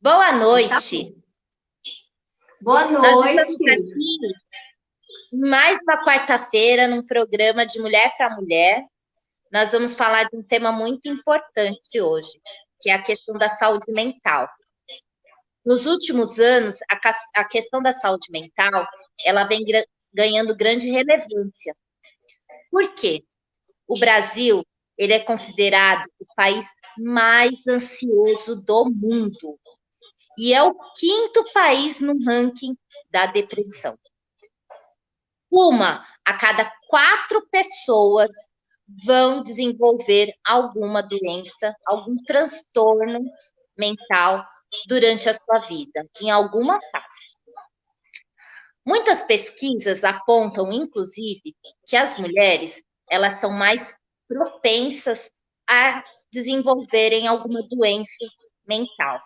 Boa Tá noite. bom. Boa Nós estamos noite. aqui em mais uma quarta-feira num programa de Mulher para Mulher. Nós vamos falar de um tema muito importante hoje, que é a questão da saúde mental. Nos últimos anos, a questão da saúde mental, ela vem ganhando grande relevância. Por quê? O Brasil, ele é considerado o país mais ansioso do mundo e é o quinto país no ranking da depressão. Uma a cada 4 pessoas vão desenvolver alguma doença, algum transtorno mental durante a sua vida, em alguma fase. Muitas pesquisas apontam, inclusive, que as mulheres elas são mais propensas a desenvolverem alguma doença mental,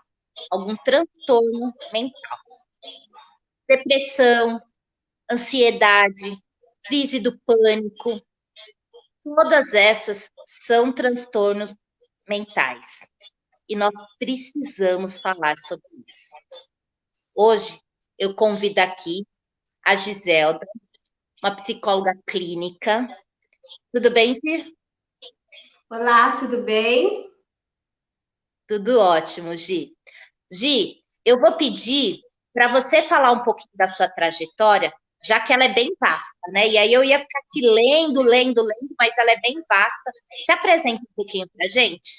algum transtorno mental. Depressão, ansiedade, crise do pânico, todas essas são transtornos mentais. E nós precisamos falar sobre isso. Hoje, eu convido aqui a Giselda, uma psicóloga clínica. Tudo bem, Gi? Olá, tudo bem? Tudo ótimo, Gi. Gi, eu vou pedir para você falar um pouquinho da sua trajetória, já que ela é bem vasta, né? E aí eu ia ficar aqui lendo, mas ela é bem vasta. Se apresenta um pouquinho para a gente.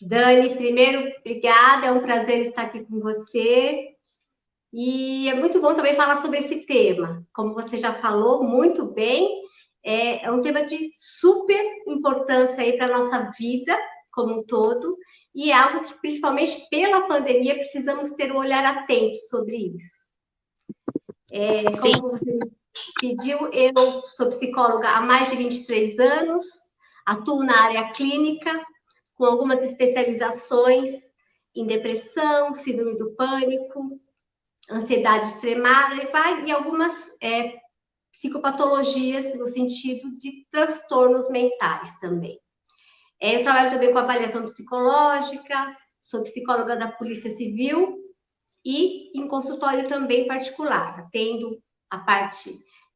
Dani, primeiro, obrigada, é um prazer estar aqui com você. E é muito bom também falar sobre esse tema. Como você já falou muito bem, é um tema de super importância aí para a nossa vida como um todo, e é algo que, principalmente pela pandemia, precisamos ter um olhar atento sobre isso. Sim, Como você pediu, eu sou psicóloga há mais de 23 anos, atuo na área clínica, com algumas especializações em depressão, síndrome do pânico, ansiedade extremada e algumas psicopatologias no sentido de transtornos mentais também. Eu trabalho também com avaliação psicológica, sou psicóloga da Polícia Civil e em consultório também particular, atendo a parte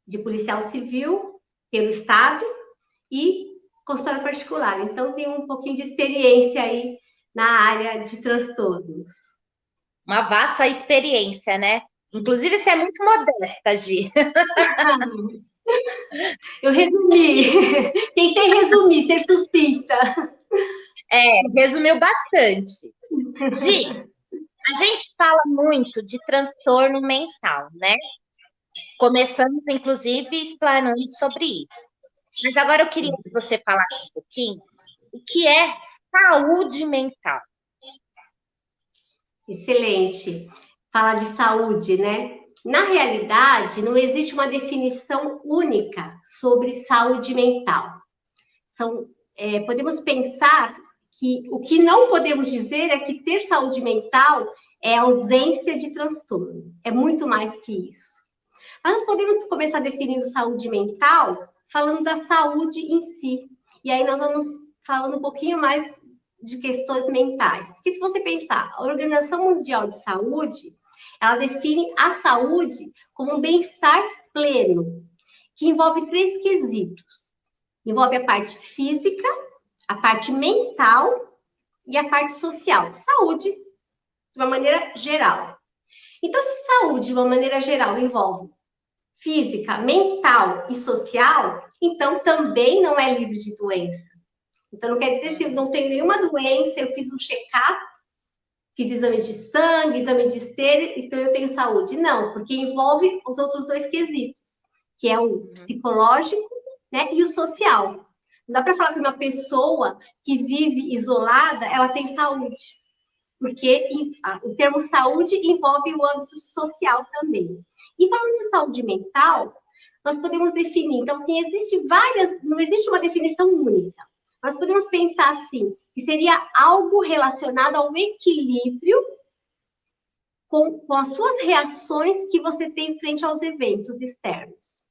de policial civil pelo Estado e consultório particular. Então, tenho um pouquinho de experiência aí na área de transtornos. uma vasta experiência, né? Inclusive, você é muito modesta, Gi. Eu resumi, tentei resumir, ser sucinta. Resumiu bastante. Gi, a gente fala muito de transtorno mental, né? Começamos, inclusive, explanando sobre isso. Mas agora eu queria que você falasse um pouquinho o que é saúde mental. Excelente. Fala de saúde, né? Na realidade, não existe uma definição única sobre saúde mental. Podemos pensar que o que não podemos dizer é que ter saúde mental é ausência de transtorno. É muito mais que isso. Mas nós podemos começar definindo saúde mental falando da saúde em si. E aí nós vamos falando um pouquinho mais de questões mentais. Porque se você pensar, a Organização Mundial de Saúde, ela define a saúde como um bem-estar pleno, que envolve 3 quesitos. Envolve a parte física, a parte mental e a parte social. Saúde, de uma maneira geral. Então, se saúde, de uma maneira geral, envolve física, mental e social, então também não é livre de doença. Então, não quer dizer se eu não tenho nenhuma doença, eu fiz um check-up, fiz exame de sangue, exame de esteira, então eu tenho saúde. Não, porque envolve os outros 2 quesitos, que é o psicológico, né, e o social. Não dá para falar que uma pessoa que vive isolada, ela tem saúde. Porque o termo saúde envolve o âmbito social também. E falando de saúde mental, nós podemos definir, então, assim, não existe uma definição única. Nós podemos pensar assim, que seria algo relacionado ao equilíbrio com as suas reações que você tem frente aos eventos externos.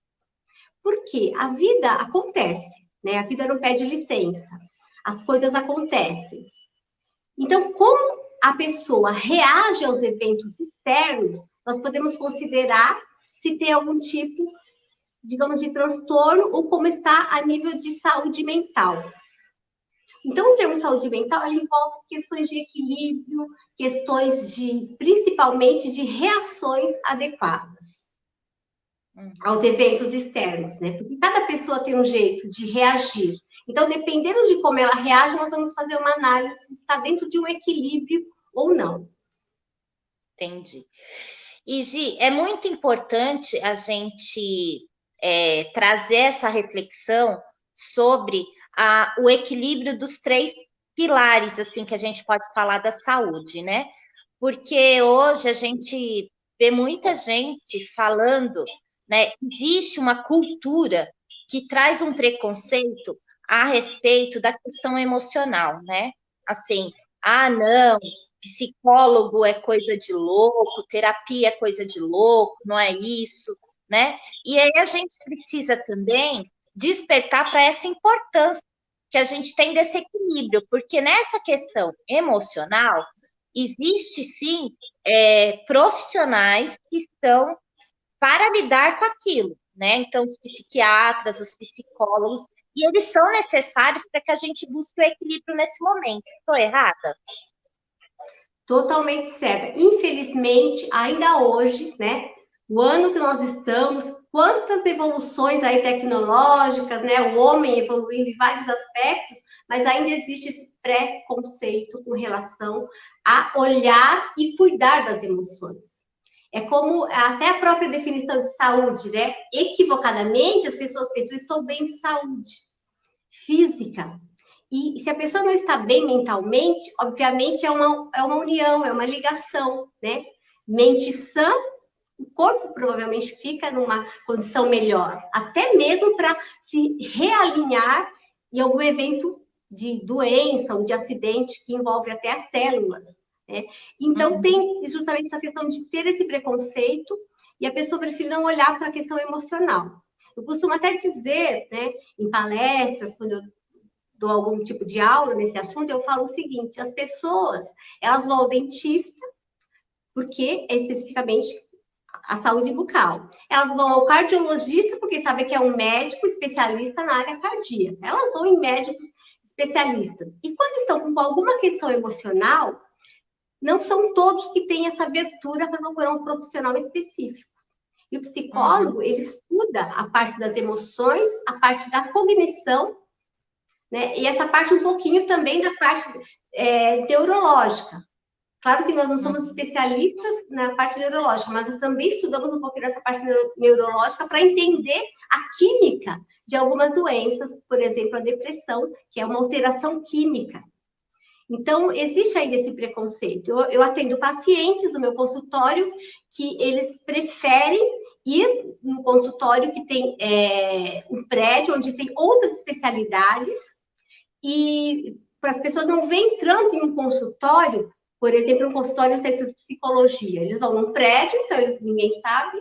Porque a vida acontece, né? A vida não pede licença. As coisas acontecem. Então, como a pessoa reage aos eventos externos, nós podemos considerar se tem algum tipo, digamos, de transtorno ou como está a nível de saúde mental. Então, o termo saúde mental ele envolve questões de equilíbrio, questões de, principalmente, de reações adequadas aos eventos externos, né? Porque cada pessoa tem um jeito de reagir. Então, dependendo de como ela reage, nós vamos fazer uma análise se está dentro de um equilíbrio ou não. Entendi. E, Gi, é muito importante a gente trazer essa reflexão sobre o equilíbrio dos 3 pilares, assim, que a gente pode falar da saúde, né? Porque hoje a gente vê muita gente falando, né? Existe uma cultura que traz um preconceito a respeito da questão emocional, né? Assim, não, psicólogo é coisa de louco, terapia é coisa de louco, não é isso, né? E aí a gente precisa também despertar para essa importância que a gente tem desse equilíbrio, porque nessa questão emocional existe sim profissionais que estão para lidar com aquilo, né? Então, os psiquiatras, os psicólogos, e eles são necessários para que a gente busque o equilíbrio nesse momento. Estou errada? Totalmente certa. Infelizmente, ainda hoje, né? O ano que nós estamos, quantas evoluções aí tecnológicas, né? O homem evoluindo em vários aspectos, mas ainda existe esse preconceito com relação a olhar e cuidar das emoções. É como até a própria definição de saúde, né? Equivocadamente, as pessoas pensam, estou bem de saúde física. E se a pessoa não está bem mentalmente, obviamente é uma união, é uma ligação, né? Mente sã, o corpo provavelmente fica numa condição melhor, até mesmo para se realinhar em algum evento de doença ou de acidente que envolve até as células, né? Então, tem justamente essa questão de ter esse preconceito e a pessoa prefere não olhar para a questão emocional. Eu costumo até dizer, né, em palestras, quando eu dou algum tipo de aula nesse assunto, eu falo o seguinte: as pessoas, elas vão ao dentista, porque é especificamente a saúde bucal. Elas vão ao cardiologista, porque sabe que é um médico especialista na área cardíaca. Elas vão em médicos especialistas. E quando estão com alguma questão emocional, não são todos que têm essa abertura para procurar um profissional específico. E o psicólogo, ele estuda a parte das emoções, a parte da cognição, né? E essa parte um pouquinho também da parte neurológica. Claro que nós não somos especialistas na parte neurológica, mas nós também estudamos um pouquinho dessa parte neurológica para entender a química de algumas doenças, por exemplo, a depressão, que é uma alteração química. Então, existe ainda esse preconceito. Eu atendo pacientes no meu consultório que eles preferem ir no consultório que tem um prédio onde tem outras especialidades e para as pessoas não verem entrando em um consultório, por exemplo, um consultório de psicologia. Eles vão num prédio, então ninguém sabe,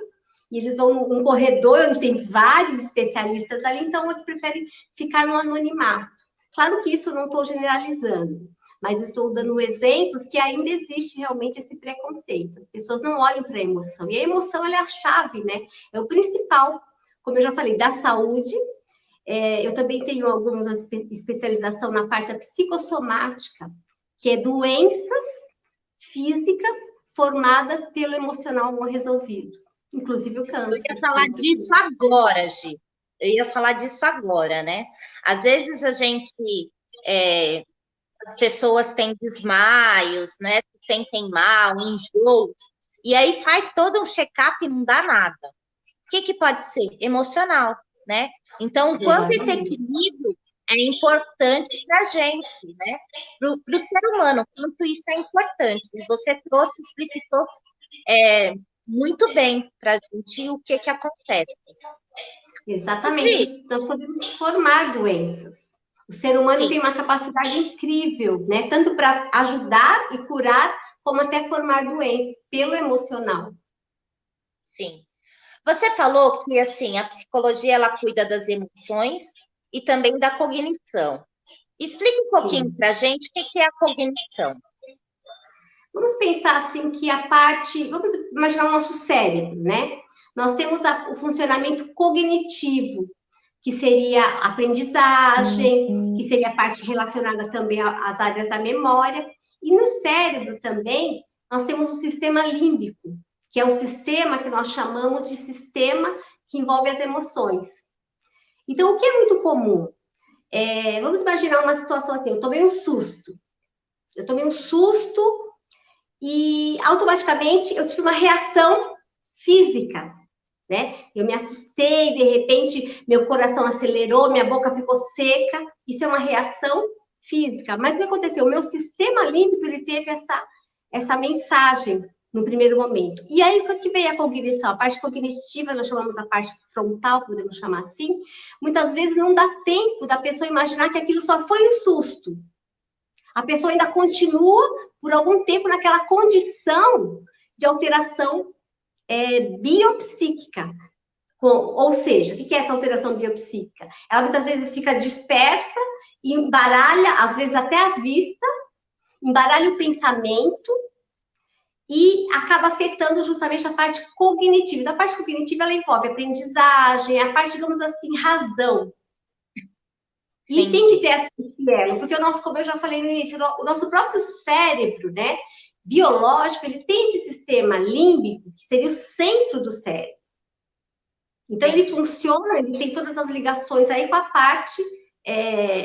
e eles vão num corredor onde tem vários especialistas ali, então eles preferem ficar no anonimato. Claro que isso não estou generalizando, mas estou dando um exemplo que ainda existe realmente esse preconceito. As pessoas não olham para a emoção, e a emoção ela é a chave, né? É o principal, como eu já falei, da saúde. Eu também tenho alguma especialização na parte da psicossomática, que é doenças físicas formadas pelo emocional não resolvido, inclusive o câncer. Eu ia falar disso agora, Gi. Eu ia falar disso agora, né? Às vezes as pessoas têm desmaios, né? Se sentem mal, enjoos, e aí faz todo um check-up e não dá nada. O que pode ser? Emocional, né? Então, o quanto esse equilíbrio é importante para a gente, né? Para o ser humano, quanto isso é importante. E você trouxe, explicitou muito bem para a gente o que acontece. Exatamente. Nós podemos formar doenças. O ser humano tem uma capacidade incrível, né? Tanto para ajudar e curar, como até formar doenças pelo emocional. Sim. Você falou que assim a psicologia ela cuida das emoções e também da cognição. Explique um pouquinho para a gente o que é a cognição. Vamos pensar assim que a parte, vamos imaginar o nosso cérebro, né? Nós temos o funcionamento cognitivo, que seria a aprendizagem, que seria a parte relacionada também às áreas da memória. E no cérebro também, nós temos o sistema límbico, que é o sistema que nós chamamos de sistema que envolve as emoções. Então, o que é muito comum? Vamos imaginar uma situação assim, eu tomei um susto. Eu tomei um susto e automaticamente eu tive uma reação física, né? Eu me assustei, de repente meu coração acelerou, minha boca ficou seca. Isso é uma reação física. Mas o que aconteceu? O meu sistema límbico, ele teve essa mensagem no primeiro momento. E aí, o que veio a cognição? A parte cognitiva, nós chamamos a parte frontal, podemos chamar assim. Muitas vezes não dá tempo da pessoa imaginar que aquilo só foi um susto. A pessoa ainda continua, por algum tempo, naquela condição de alteração biopsíquica. Ou seja, o que é essa alteração biopsíquica? Ela muitas vezes fica dispersa, embaralha, às vezes até a vista, embaralha o pensamento e acaba afetando justamente a parte cognitiva. Então, a parte cognitiva, ela envolve aprendizagem, a parte, digamos assim, razão. E tem que ter essa elo, porque o nosso, como eu já falei no início, o nosso próprio cérebro, né, biológico, ele tem esse sistema límbico, que seria o centro do cérebro. Então, ele funciona, ele tem todas as ligações aí com a parte,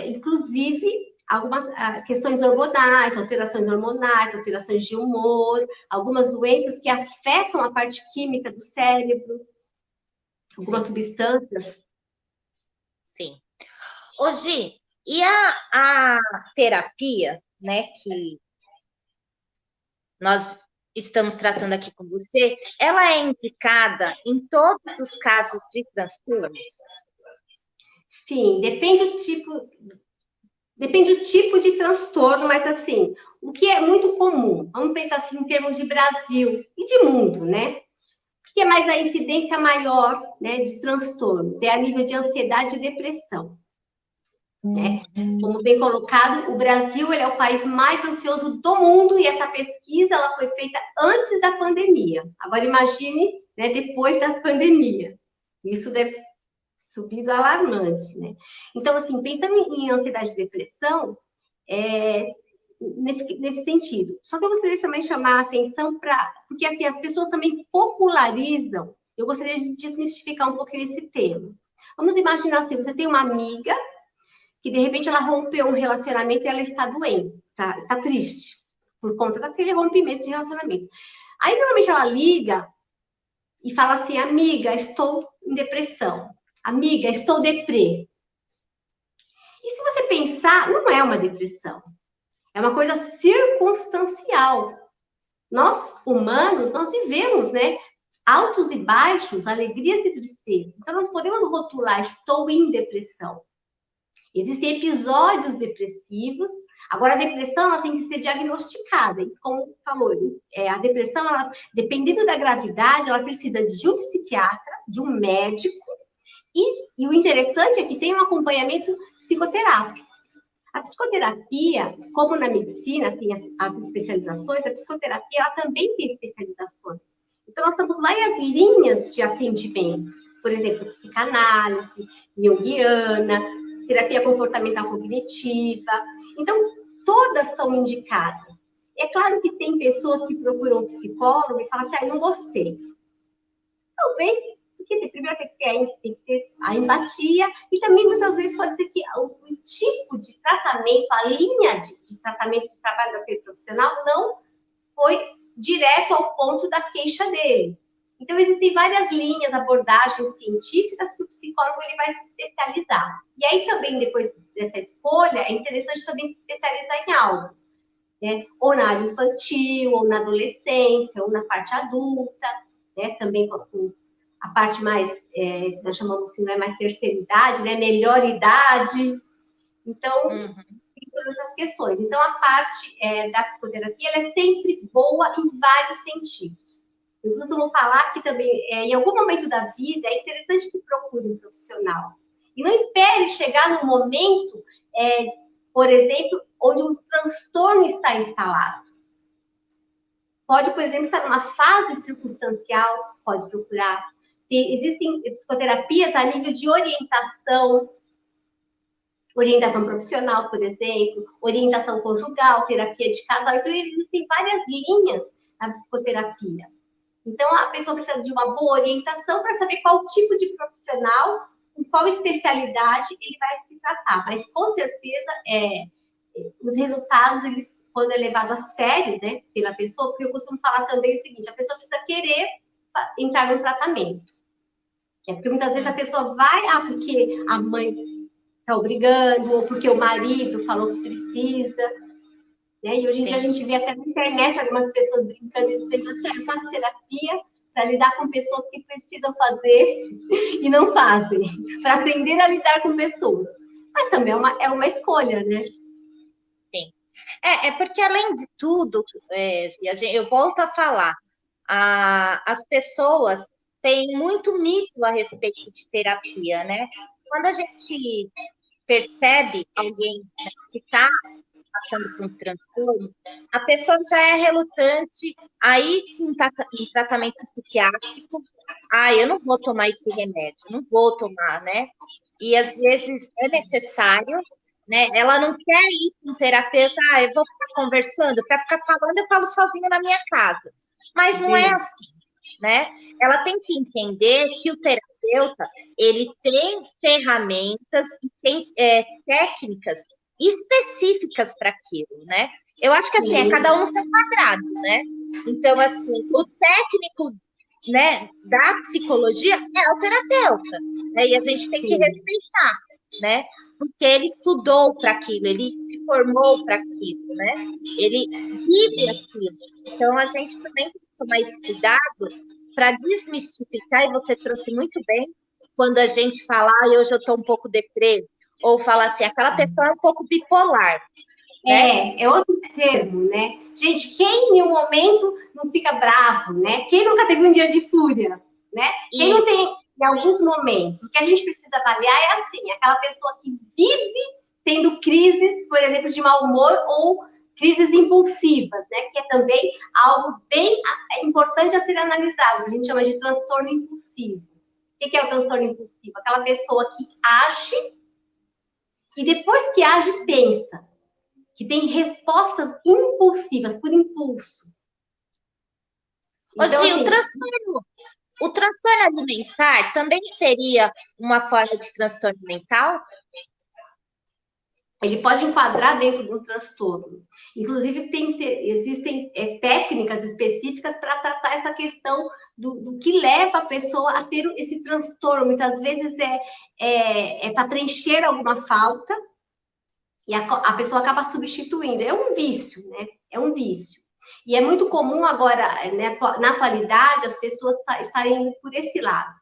inclusive, algumas questões hormonais, alterações de humor, algumas doenças que afetam a parte química do cérebro, algumas substâncias. Sim. Ô, Gi, e a terapia, né, que nós estamos tratando aqui com você, ela é indicada em todos os casos de transtornos? Sim, depende do tipo de transtorno, mas assim, o que é muito comum, vamos pensar assim em termos de Brasil e de mundo, né? O que é mais a incidência maior, né, de transtornos? É a nível de ansiedade e depressão. Né? Como bem colocado, o Brasil ele é o país mais ansioso do mundo e essa pesquisa ela foi feita antes da pandemia. Agora imagine, né, depois da pandemia. Isso deve subido alarmante, né? Então, assim, pensando em ansiedade e depressão, nesse sentido. Só que eu gostaria também de chamar a atenção para... Porque, assim, as pessoas também popularizam. Eu gostaria de desmistificar um pouquinho esse tema. Vamos imaginar assim, você tem uma amiga que, de repente, ela rompeu um relacionamento e ela está doente, está triste, por conta daquele rompimento de relacionamento. Aí, normalmente, ela liga e fala assim, amiga, estou em depressão. Amiga, estou deprê. E se você pensar, não é uma depressão. É uma coisa circunstancial. Nós, humanos, nós vivemos, né? Altos e baixos, alegrias e tristezas. Então, nós podemos rotular, estou em depressão. Existem episódios depressivos. Agora, a depressão ela tem que ser diagnosticada. E como falou, a depressão, ela, dependendo da gravidade, ela precisa de um psiquiatra, de um médico. E o interessante é que tem um acompanhamento psicoterápico. A psicoterapia, como na medicina tem as especializações, a psicoterapia ela também tem especializações. Então, nós temos várias linhas de atendimento. Por exemplo, psicanálise, junguiana, terapia comportamental cognitiva. Então, todas são indicadas. É claro que tem pessoas que procuram um psicólogo e falam assim, não gostei. Talvez, porque primeiro tem que ter a empatia, e também muitas vezes pode ser que o tipo de tratamento, a linha de tratamento de trabalho daquele profissional não foi direto ao ponto da queixa dele. Então, existem várias linhas, abordagens científicas que o psicólogo ele vai se especializar. E aí também, depois dessa escolha, é interessante também se especializar em algo. Né? Ou na área infantil, ou na adolescência, ou na parte adulta, né? Também com a parte mais, que nós chamamos assim, não é mais terceira idade, né? Melhor idade. Então, tem todas essas questões. Então, a parte da psicoterapia, ela é sempre boa em vários sentidos. Eu costumo falar que também, em algum momento da vida, é interessante que procure um profissional. E não espere chegar num momento, por exemplo, onde um transtorno está instalado. Pode, por exemplo, estar numa fase circunstancial, pode procurar. Existem psicoterapias a nível de orientação profissional, por exemplo, orientação conjugal, terapia de casal. Então, existem várias linhas na psicoterapia. Então, a pessoa precisa de uma boa orientação para saber qual tipo de profissional, com qual especialidade ele vai se tratar. Mas, com certeza, os resultados, quando é levado a sério, né, pela pessoa, porque eu costumo falar também o seguinte, a pessoa precisa querer entrar no tratamento. Porque muitas vezes a pessoa vai, porque a mãe está obrigando, ou porque o marido falou que precisa. Né? E hoje em dia a gente vê até na internet algumas pessoas brincando e dizendo assim, eu faço terapia para lidar com pessoas que precisam fazer e não fazem, para aprender a lidar com pessoas. Mas também é uma escolha, né? Sim. Porque, além de tudo, eu volto a falar, as pessoas têm muito mito a respeito de terapia, né? Quando a gente percebe alguém que está passando por um transtorno, a pessoa já é relutante a ir em tratamento psiquiátrico. Eu não vou tomar esse remédio, não vou tomar, né? E às vezes é necessário, né? Ela não quer ir com um terapeuta, eu vou ficar conversando, para ficar falando, eu falo sozinha na minha casa. Mas não é assim, né? Ela tem que entender que o terapeuta, ele tem ferramentas e tem técnicas específicas para aquilo, né? Eu acho que assim, é cada um no seu quadrado, né? Então, assim, o técnico, né, da psicologia é o terapeuta, né? E a gente tem que respeitar, né? Porque ele estudou para aquilo, ele se formou para aquilo, né? Ele vive aquilo. Então, a gente também tem que tomar esse cuidado para desmistificar, e você trouxe muito bem, quando a gente fala, hoje eu estou um pouco deprê, ou fala assim, aquela pessoa é um pouco bipolar. Né? É outro termo, né? Gente, quem em um momento não fica bravo, né? Quem nunca teve um dia de fúria, né? Quem não tem, em alguns momentos, o que a gente precisa avaliar é assim, aquela pessoa que vive tendo crises, por exemplo, de mau humor ou crises impulsivas, né? Que é também algo bem importante a ser analisado. A gente chama de transtorno impulsivo. O que é o transtorno impulsivo? Aquela pessoa que age e depois que age, pensa. Que tem respostas impulsivas, por impulso. Então, assim, o transtorno alimentar também seria uma forma de transtorno mental? Ele pode enquadrar dentro do transtorno. Inclusive, existem técnicas específicas para tratar essa questão do que leva a pessoa a ter esse transtorno. Muitas vezes é para preencher alguma falta, e a pessoa acaba substituindo. É um vício, né? É um vício. E é muito comum agora, né, na atualidade, as pessoas estarem indo por esse lado.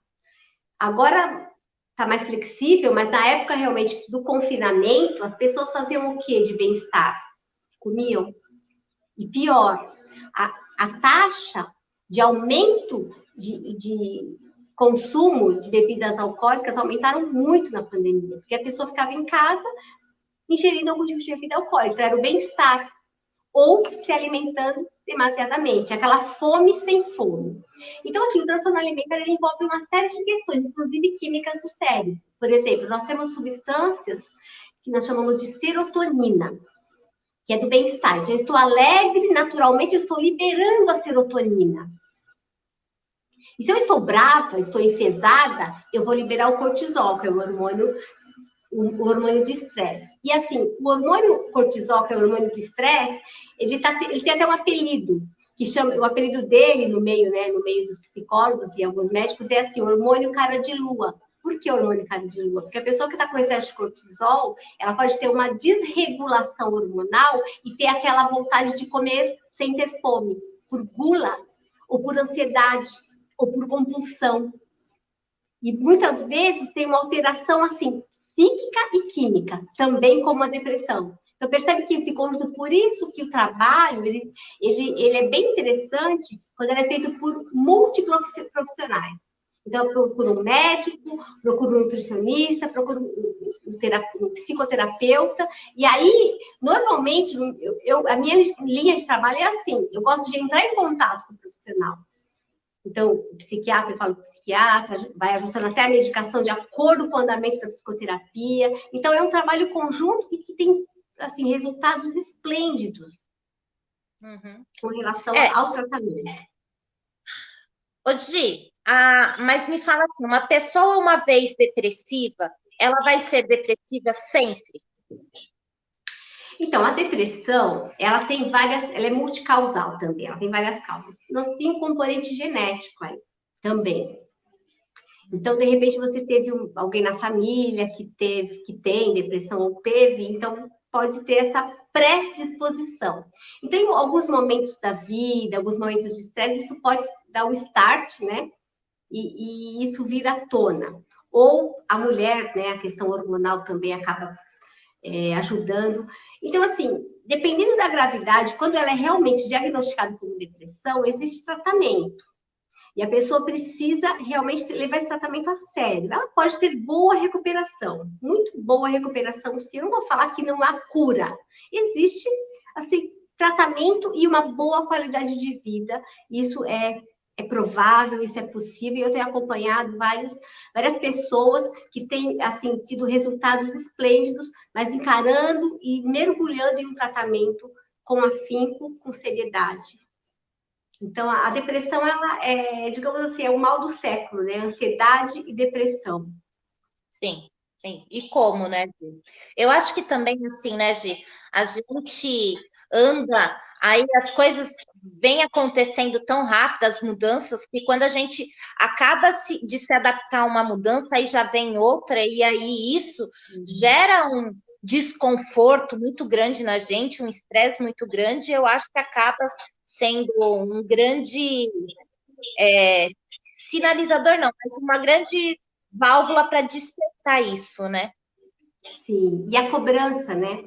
Agora está mais flexível, mas na época realmente do confinamento, as pessoas faziam o quê de bem-estar? Comiam. E pior, a taxa de aumento de consumo de bebidas alcoólicas aumentaram muito na pandemia, porque a pessoa ficava em casa ingerindo algum tipo de bebida alcoólica, então era o bem-estar, ou se alimentando demasiadamente, aquela fome sem fome. Então, assim, o transtorno alimentar ele envolve uma série de questões, inclusive químicas do cérebro. Por exemplo, nós temos substâncias que nós chamamos de serotonina, que é do bem-estar. Então, eu estou alegre, naturalmente, eu estou liberando a serotonina. E se eu estou brava, estou enfesada, eu vou liberar o cortisol, que é o hormônio do estresse. E assim, o hormônio cortisol, que é o hormônio do estresse, ele tem até um apelido, que chama, o apelido dele no meio, né, no meio dos psicólogos e alguns médicos, é assim, hormônio cara de lua. Por que hormônio cara de lua? Porque a pessoa que está com excesso de cortisol, ela pode ter uma desregulação hormonal e ter aquela vontade de comer sem ter fome, por gula, ou por ansiedade, ou por compulsão. E muitas vezes tem uma alteração assim, psíquica e química, também como a depressão. Então, percebe que esse conjunto, por isso que o trabalho, ele é bem interessante quando ele é feito por multiprofissionais. Então, eu procuro um médico, procuro um nutricionista, procuro um psicoterapeuta, e aí, normalmente, a minha linha de trabalho é assim, eu gosto de entrar em contato com o profissional. Então, o psiquiatra fala com o psiquiatra, vai ajustando até a medicação de acordo com o andamento da psicoterapia. Então, é um trabalho conjunto e que tem, assim, resultados esplêndidos com relação ao tratamento. Ô, Gi, mas me fala assim, uma pessoa uma vez depressiva, ela vai ser depressiva sempre? Então, a depressão, ela é multicausal também, ela tem várias causas. Nós temos um componente genético aí também. Então, de repente, você teve alguém na família que tem depressão ou teve, então pode ter essa predisposição. Então, em alguns momentos da vida, alguns momentos de estresse, isso pode dar o start, né? E isso vir à tona. Ou a mulher, né? A questão hormonal também acaba ajudando. Então, assim, dependendo da gravidade, quando ela é realmente diagnosticada como depressão, existe tratamento. E a pessoa precisa realmente levar esse tratamento a sério. Ela pode ter boa recuperação, muito boa recuperação. Eu não vou falar que não há cura. Existe, assim, tratamento e uma boa qualidade de vida. Isso é provável, isso é possível. Eu tenho acompanhado várias pessoas que têm, assim, tido resultados esplêndidos, mas encarando e mergulhando em um tratamento com afinco, com seriedade. Então, a depressão, ela digamos assim, é o mal do século, né? Ansiedade e depressão. Sim, sim. E como, né, Gi? Eu acho que também, assim, né, Gi? A gente anda, aí as coisas vêm acontecendo tão rápido, as mudanças, que quando a gente acaba de se adaptar a uma mudança, aí já vem outra, e aí isso gera um desconforto muito grande na gente, um estresse muito grande, eu acho que acaba sendo um grande sinalizador, não, mas uma grande válvula para despertar isso, né? Sim, e a cobrança, né?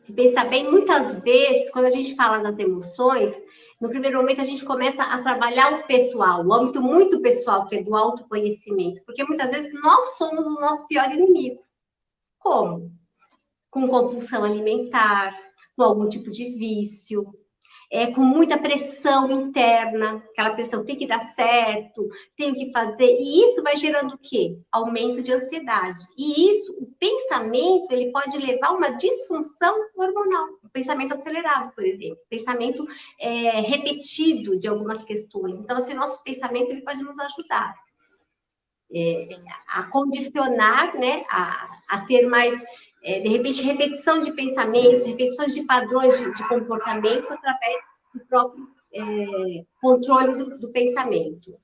Se pensar bem, muitas vezes, quando a gente fala das emoções, no primeiro momento a gente começa a trabalhar o pessoal, o âmbito muito pessoal, que é do autoconhecimento, porque muitas vezes nós somos o nosso pior inimigo. Como? Com compulsão alimentar, com algum tipo de vício, com muita pressão interna, aquela pressão tem que dar certo, tenho que fazer, e isso vai gerando o quê? Aumento de ansiedade. E isso, o pensamento, ele pode levar a uma disfunção hormonal, o pensamento acelerado, por exemplo, pensamento repetido de algumas questões. Então, assim, nosso pensamento, ele pode nos ajudar a condicionar, né, a ter mais de repente, repetição de pensamentos, repetições de padrões de comportamentos através do próprio controle do pensamento.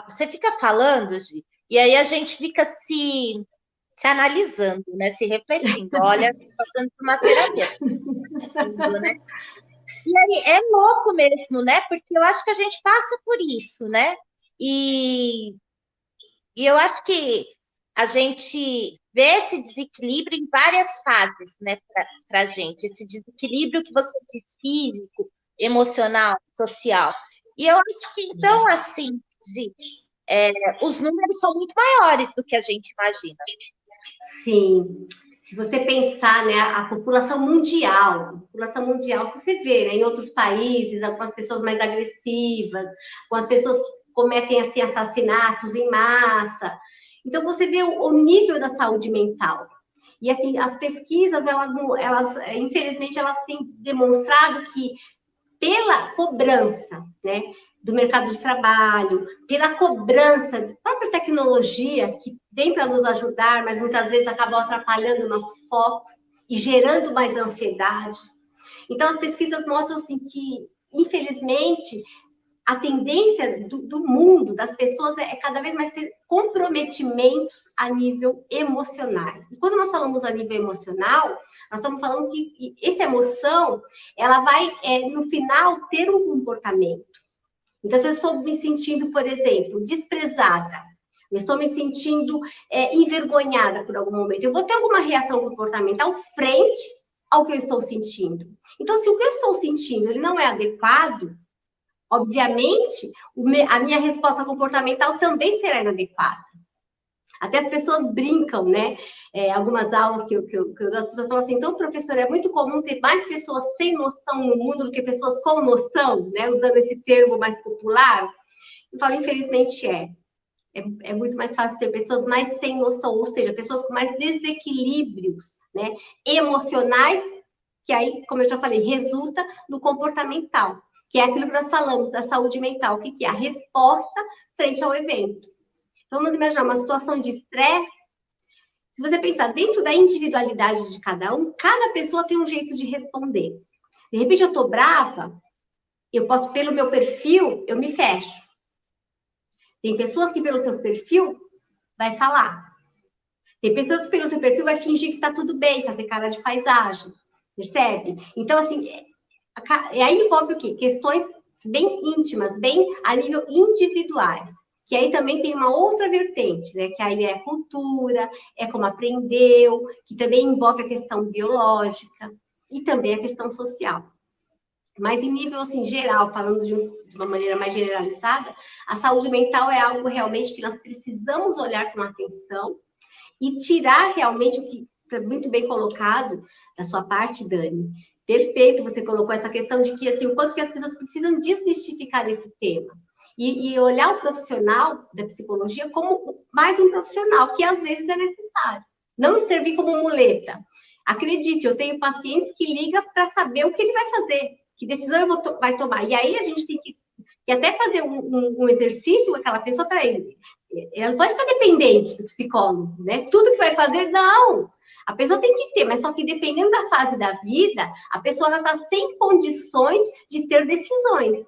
Você fica falando, Gi, e aí a gente fica se analisando, né? Se refletindo. Olha, passando por uma terapia. Né? E aí é louco mesmo, né? Porque eu acho que a gente passa por isso, né? E eu acho que a gente vê esse desequilíbrio em várias fases, né, para a gente. Esse desequilíbrio que você diz, físico, emocional, social. E eu acho que, então, assim, os números são muito maiores do que a gente imagina. Sim. Se você pensar, né, a população mundial, você vê, né, em outros países, algumas pessoas mais agressivas, algumas pessoas que cometem, assim, assassinatos em massa. Então, você vê o nível da saúde mental. E, assim, as pesquisas, infelizmente, elas têm demonstrado que, pela cobrança, né, do mercado de trabalho, pela cobrança da própria tecnologia, que vem para nos ajudar, mas muitas vezes acabam atrapalhando o nosso foco e gerando mais ansiedade. Então, as pesquisas mostram, assim, que, infelizmente, a tendência do mundo, das pessoas, é cada vez mais ter comprometimentos a nível emocionais. E quando nós falamos a nível emocional, nós estamos falando que essa emoção, ela vai, no final, ter um comportamento. Então, se eu estou me sentindo, por exemplo, desprezada, eu estou me sentindo envergonhada por algum momento, eu vou ter alguma reação comportamental frente ao que eu estou sentindo. Então, se o que eu estou sentindo ele não é adequado, obviamente, a minha resposta comportamental também será inadequada. Até as pessoas brincam, né? Algumas aulas que as pessoas falam assim, então, professor, é muito comum ter mais pessoas sem noção no mundo do que pessoas com noção, né? Usando esse termo mais popular. Eu falo, infelizmente é muito mais fácil ter pessoas mais sem noção, ou seja, pessoas com mais desequilíbrios, né, emocionais, que aí, como eu já falei, resulta no comportamental, que é aquilo que nós falamos da saúde mental, que é a resposta frente ao evento. Então, vamos imaginar uma situação de estresse. Se você pensar dentro da individualidade de cada pessoa tem um jeito de responder. De repente, eu estou brava, eu posso, pelo meu perfil, eu me fecho. Tem pessoas que, pelo seu perfil, vai falar. Tem pessoas que, pelo seu perfil, vai fingir que está tudo bem, fazer cara de paisagem. Percebe? Então, assim, aí envolve o quê? Questões bem íntimas, bem a nível individuais. Que aí também tem uma outra vertente, né? Que aí é a cultura, é como aprendeu, que também envolve a questão biológica e também a questão social. Mas em nível, assim, geral, falando de uma maneira mais generalizada, a saúde mental é algo realmente que nós precisamos olhar com atenção e tirar realmente o que está muito bem colocado da sua parte, Dani. Perfeito, você colocou essa questão de que, assim, o quanto que as pessoas precisam desmistificar esse tema. E olhar o profissional da psicologia como mais um profissional, que às vezes é necessário. Não servir como muleta. Acredite, eu tenho pacientes que ligam para saber o que ele vai fazer, que decisão vai tomar. E aí a gente tem que até fazer um exercício com aquela pessoa para ele. Ela não pode ficar dependente do psicólogo, né? Tudo que vai fazer, não. A pessoa tem que ter, mas só que dependendo da fase da vida, a pessoa está sem condições de ter decisões.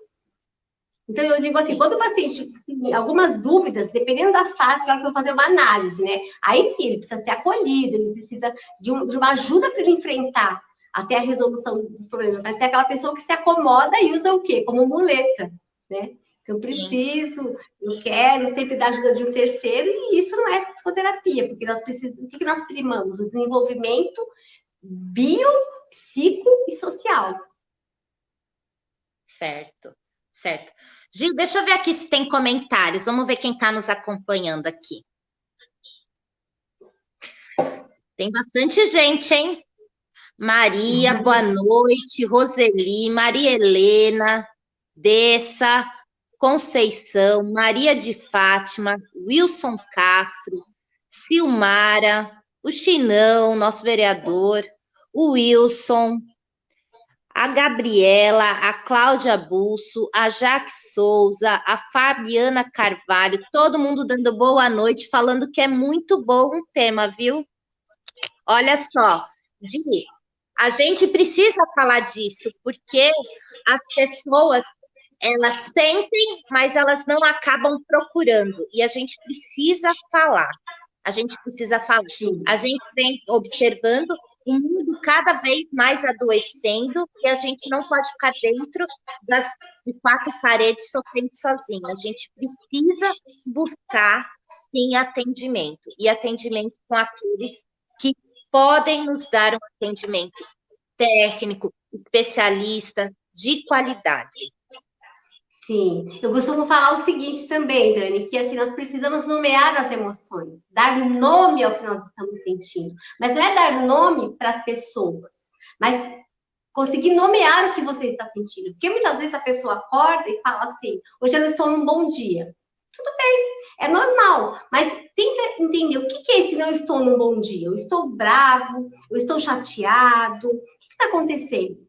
Então, eu digo assim, quando o paciente tem algumas dúvidas, dependendo da fase, claro que eu vou fazer uma análise, né? Aí sim, ele precisa ser acolhido, ele precisa de uma ajuda para ele enfrentar até a resolução dos problemas. Mas tem aquela pessoa que se acomoda e usa o quê? Como muleta, né? Eu preciso, eu quero sempre dar ajuda de um terceiro, e isso não é psicoterapia, porque nós precisamos, o que nós primamos? O desenvolvimento bio, psico e social. Certo, certo. Gil, deixa eu ver aqui se tem comentários. Vamos ver quem está nos acompanhando aqui. Tem bastante gente, hein? Maria, boa noite. Roseli, Maria Helena, Dessa, Conceição, Maria de Fátima, Wilson Castro, Silmara, o Chinão, nosso vereador, o Wilson, a Gabriela, a Cláudia Busso, a Jaque Souza, a Fabiana Carvalho, todo mundo dando boa noite, falando que é muito bom o tema, viu? Olha só, Gi, a gente precisa falar disso, porque as pessoas, elas sentem, mas elas não acabam procurando, e a gente precisa falar. A gente precisa falar. A gente vem observando o mundo cada vez mais adoecendo, e a gente não pode ficar dentro de quatro paredes sofrendo sozinho. A gente precisa buscar, sim, atendimento, e atendimento com aqueles que podem nos dar um atendimento técnico, especialista, de qualidade. Sim, eu costumo falar o seguinte também, Dani, que assim, nós precisamos nomear as emoções, dar nome ao que nós estamos sentindo. Mas não é dar nome para as pessoas, mas conseguir nomear o que você está sentindo. Porque muitas vezes a pessoa acorda e fala assim, hoje eu não estou num bom dia. Tudo bem, é normal, mas tenta entender o que é esse não estou num bom dia. Eu estou bravo, eu estou chateado, o que está acontecendo?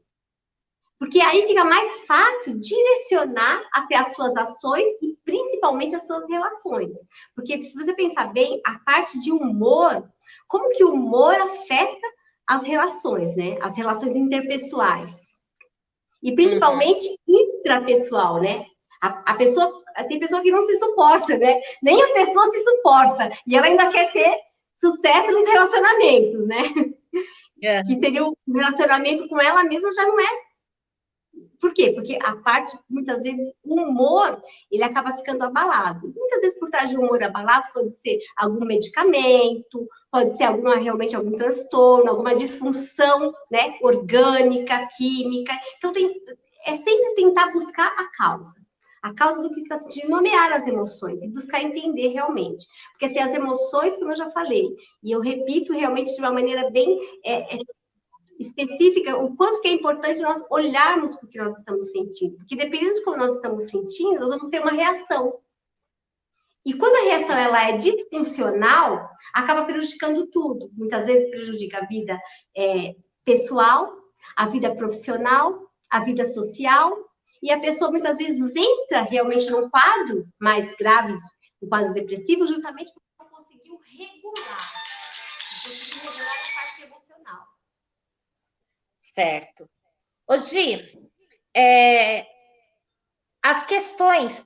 Porque aí fica mais fácil direcionar até as suas ações e principalmente as suas relações. Porque se você pensar bem, a parte de humor, como que o humor afeta as relações, né? As relações interpessoais. E principalmente intrapessoal, né? A pessoa, tem pessoa que não se suporta, né? Nem a pessoa se suporta. E ela ainda quer ter sucesso nos relacionamentos, né? Que seria o relacionamento com ela mesma já não é. Por quê? Porque a parte, muitas vezes, o humor, ele acaba ficando abalado. Muitas vezes, por trás de um humor abalado, pode ser algum medicamento, pode ser realmente algum transtorno, alguma disfunção, né, orgânica, química. Então, é sempre tentar buscar a causa. A causa do que está sentindo, nomear as emoções e buscar entender realmente. Porque assim, as emoções, como eu já falei, e eu repito realmente de uma maneira bem específica, o quanto que é importante nós olharmos para o que nós estamos sentindo. Porque dependendo de como nós estamos sentindo, nós vamos ter uma reação. E quando a reação ela é disfuncional, acaba prejudicando tudo. Muitas vezes prejudica a vida pessoal, a vida profissional, a vida social, e a pessoa muitas vezes entra realmente num quadro mais grave, um quadro depressivo, justamente porque não conseguiu regular a parte emocional. Certo. Ô, Gi, as questões,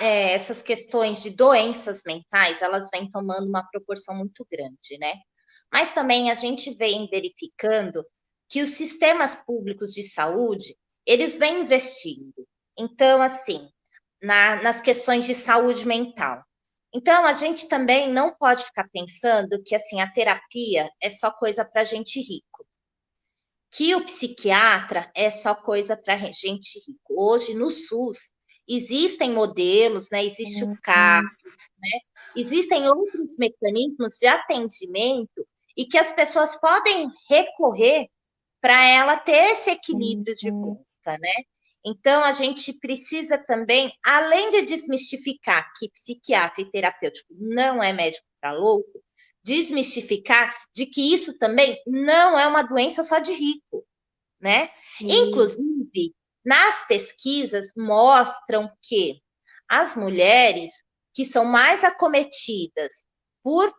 essas questões de doenças mentais, elas vêm tomando uma proporção muito grande, né? Mas também a gente vem verificando que os sistemas públicos de saúde, eles vêm investindo. Então, assim, nas questões de saúde mental. Então, a gente também não pode ficar pensando que, assim, a terapia é só coisa para gente rico, que o psiquiatra é só coisa para gente rico. Hoje, no SUS, existem modelos, né? Existe o CAPS, né? Existem outros mecanismos de atendimento e que as pessoas podem recorrer para ela ter esse equilíbrio de volta, né? Então, a gente precisa também, além de desmistificar que psiquiatra e terapêutico não é médico para louco, desmistificar de que isso também não é uma doença só de rico, né? Sim. Inclusive, nas pesquisas mostram que as mulheres que são mais acometidas por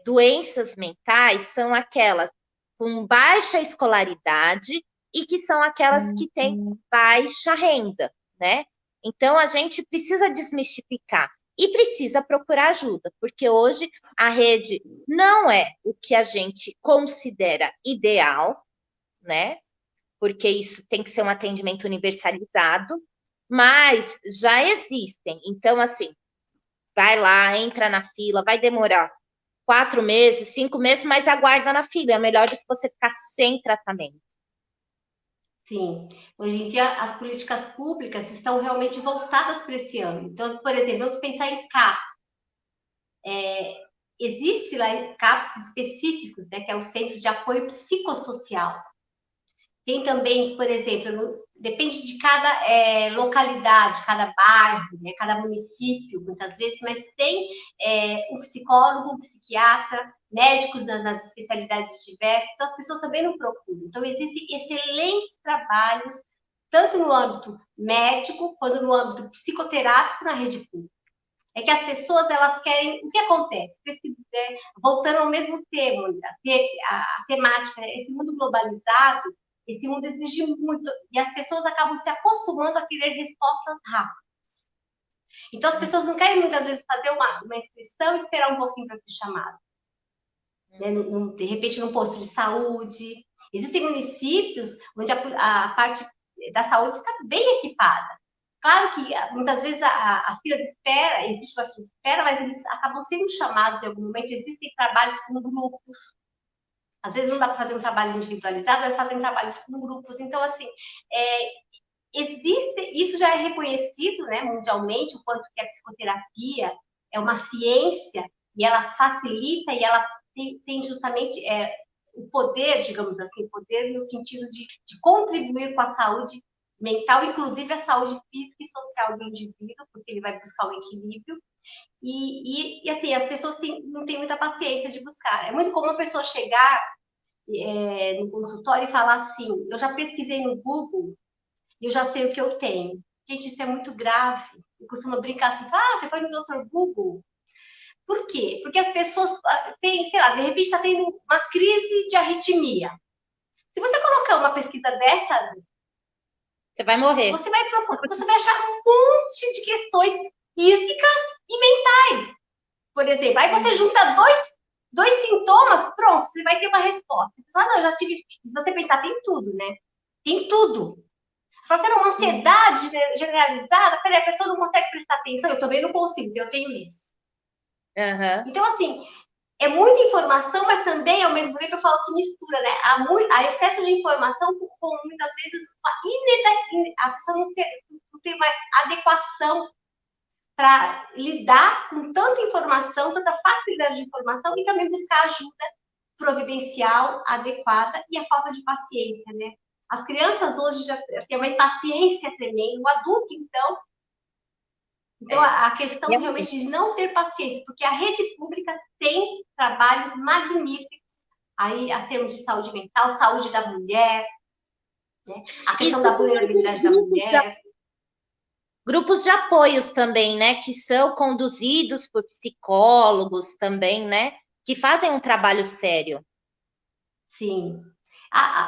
doenças mentais são aquelas com baixa escolaridade e que são aquelas que têm baixa renda, né? Então, a gente precisa desmistificar e precisa procurar ajuda, porque hoje a rede não é o que a gente considera ideal, né? Porque isso tem que ser um atendimento universalizado, mas já existem. Então, assim, vai lá, entra na fila, vai demorar 4 meses, 5 meses, mas aguarda na fila. É melhor do que você ficar sem tratamento. Sim. Hoje em dia, as políticas públicas estão realmente voltadas para esse ano. Então, por exemplo, vamos pensar em CAP. Existe lá CAPs específicos, né, que é o Centro de Apoio Psicossocial. Tem também, por exemplo, depende de cada localidade, cada bairro, né, cada município, muitas vezes, mas tem um psicólogo, um psiquiatra, médicos nas especialidades diversas, então as pessoas também não procuram. Então, existem excelentes trabalhos, tanto no âmbito médico, quanto no âmbito psicoterápico na rede pública. É que as pessoas, elas querem... O que acontece? Voltando ao mesmo tema, a temática, esse mundo globalizado, esse mundo exige muito, e as pessoas acabam se acostumando a querer respostas rápidas. Então, as pessoas não querem, muitas vezes, fazer uma inscrição e esperar um pouquinho para ser chamado. Né? De repente, num posto de saúde. Existem municípios onde a parte da saúde está bem equipada. Claro que, muitas vezes, a fila de espera, existe uma fila de espera, mas eles acabam sendo chamados em algum momento. Existem trabalhos com grupos. Às vezes não dá para fazer um trabalho individualizado, mas fazem trabalhos com grupos. Então, assim, isso já é reconhecido, né, mundialmente, o quanto que a psicoterapia é uma ciência e ela facilita e ela tem justamente o poder, digamos assim, poder no sentido de contribuir com a saúde mental, inclusive a saúde física e social do indivíduo, porque ele vai buscar um equilíbrio. E assim, as pessoas não têm muita paciência de buscar. É muito comum a pessoa chegar no consultório e falar assim: eu já pesquisei no Google e eu já sei o que eu tenho. Gente, isso é muito grave. Eu costumo brincar assim: você foi no Dr. Google? Por quê? Porque as pessoas têm, sei lá, de repente está tendo uma crise de arritmia. Se você colocar uma pesquisa dessa, você vai morrer. Você vai achar um monte de questões físicas e mentais. Por exemplo, aí você junta dois sintomas, pronto, você vai ter uma resposta. Não, eu já tive. Se você pensar, tem tudo, né? Tem tudo. Só sendo uma ansiedade generalizada, peraí, a pessoa não consegue prestar atenção, eu também não consigo, eu tenho isso. Uhum. Então, assim, é muita informação, mas também, ao mesmo tempo, eu falo que mistura, né? Há excesso de informação com muitas vezes, a pessoa não tem uma adequação para lidar com tanta informação, tanta facilidade de informação e também buscar ajuda providencial adequada e a falta de paciência, né? As crianças hoje já têm uma impaciência tremenda, o adulto, então a questão realmente de não ter paciência, porque a rede pública tem trabalhos magníficos aí a termos de saúde mental, saúde da mulher, né? A questão da vulnerabilidade da mulher. Grupos de apoios também, né, que são conduzidos por psicólogos também, né, que fazem um trabalho sério. Sim.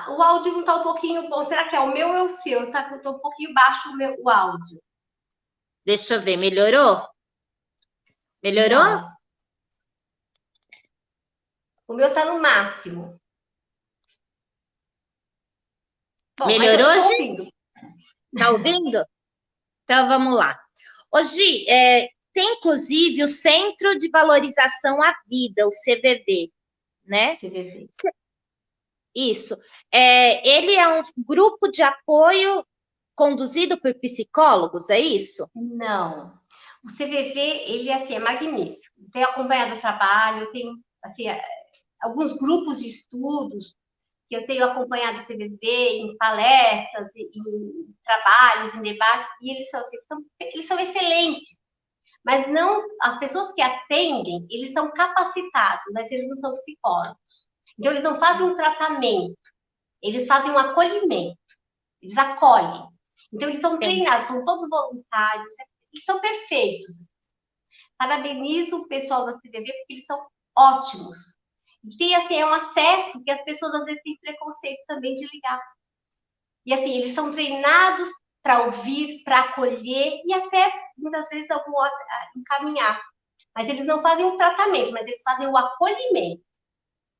O áudio não está um pouquinho bom. Será que é o meu ou é o seu? Tá um pouquinho baixo o áudio. Deixa eu ver, melhorou? Melhorou? Não. O meu está no máximo. Bom, melhorou, mas eu tô Gi? ouvindo. Tá ouvindo? Então, vamos lá. Ô, Gi, tem inclusive o Centro de Valorização à Vida, o CVV, né? CVV. Isso. Ele é um grupo de apoio conduzido por psicólogos, é isso? Não. O CVV, ele assim, é magnífico. Tenho acompanhado o trabalho, tenho assim, alguns grupos de estudos que eu tenho acompanhado o CVV em palestras, em trabalhos, em debates, e eles são excelentes. Mas não, as pessoas que atendem, eles são capacitados, mas eles não são psicólogos. Então, eles não fazem um tratamento, eles fazem um acolhimento, eles acolhem. Então, eles são treinados, são todos voluntários, eles são perfeitos. Parabenizo o pessoal da CVV, porque eles são ótimos. E tem, assim, é um acesso que as pessoas, às vezes, têm preconceito também de ligar. E, assim, eles são treinados para ouvir, para acolher e até, muitas vezes, encaminhar. Mas eles não fazem um tratamento, mas eles fazem o acolhimento.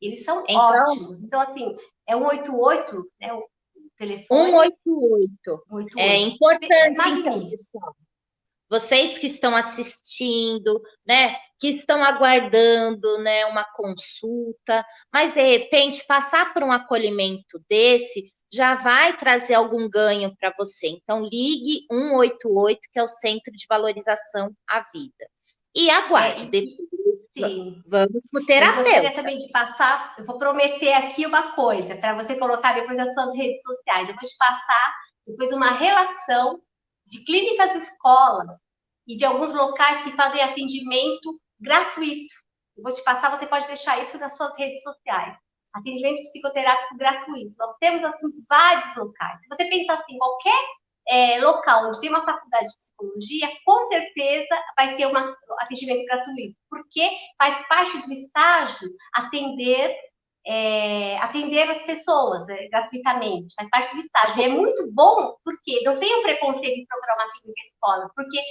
Eles são ótimos. Então, assim, é 188, né, o telefone. 188. É importante, então, pessoal. Vocês que estão assistindo, né, que estão aguardando, né, uma consulta, mas de repente passar por um acolhimento desse já vai trazer algum ganho para você. Então ligue 188, que é o Centro de Valorização à Vida. E aguarde, depois vamos para o terapeuta. Eu gostaria também de passar, eu vou prometer aqui uma coisa, para você colocar depois nas suas redes sociais. Eu vou te passar depois uma relação de clínicas escolas e de alguns locais que fazem atendimento gratuito. Eu vou te passar, você pode deixar isso nas suas redes sociais. Atendimento psicoterápico gratuito. Nós temos, assim, vários locais. Se você pensar assim, qualquer local onde tem uma faculdade de psicologia, com certeza vai ter um atendimento gratuito, porque faz parte do estágio atender as pessoas, né, gratuitamente, faz parte do estágio. E é muito bom, porque não tem um preconceito em programa clínica escola, porque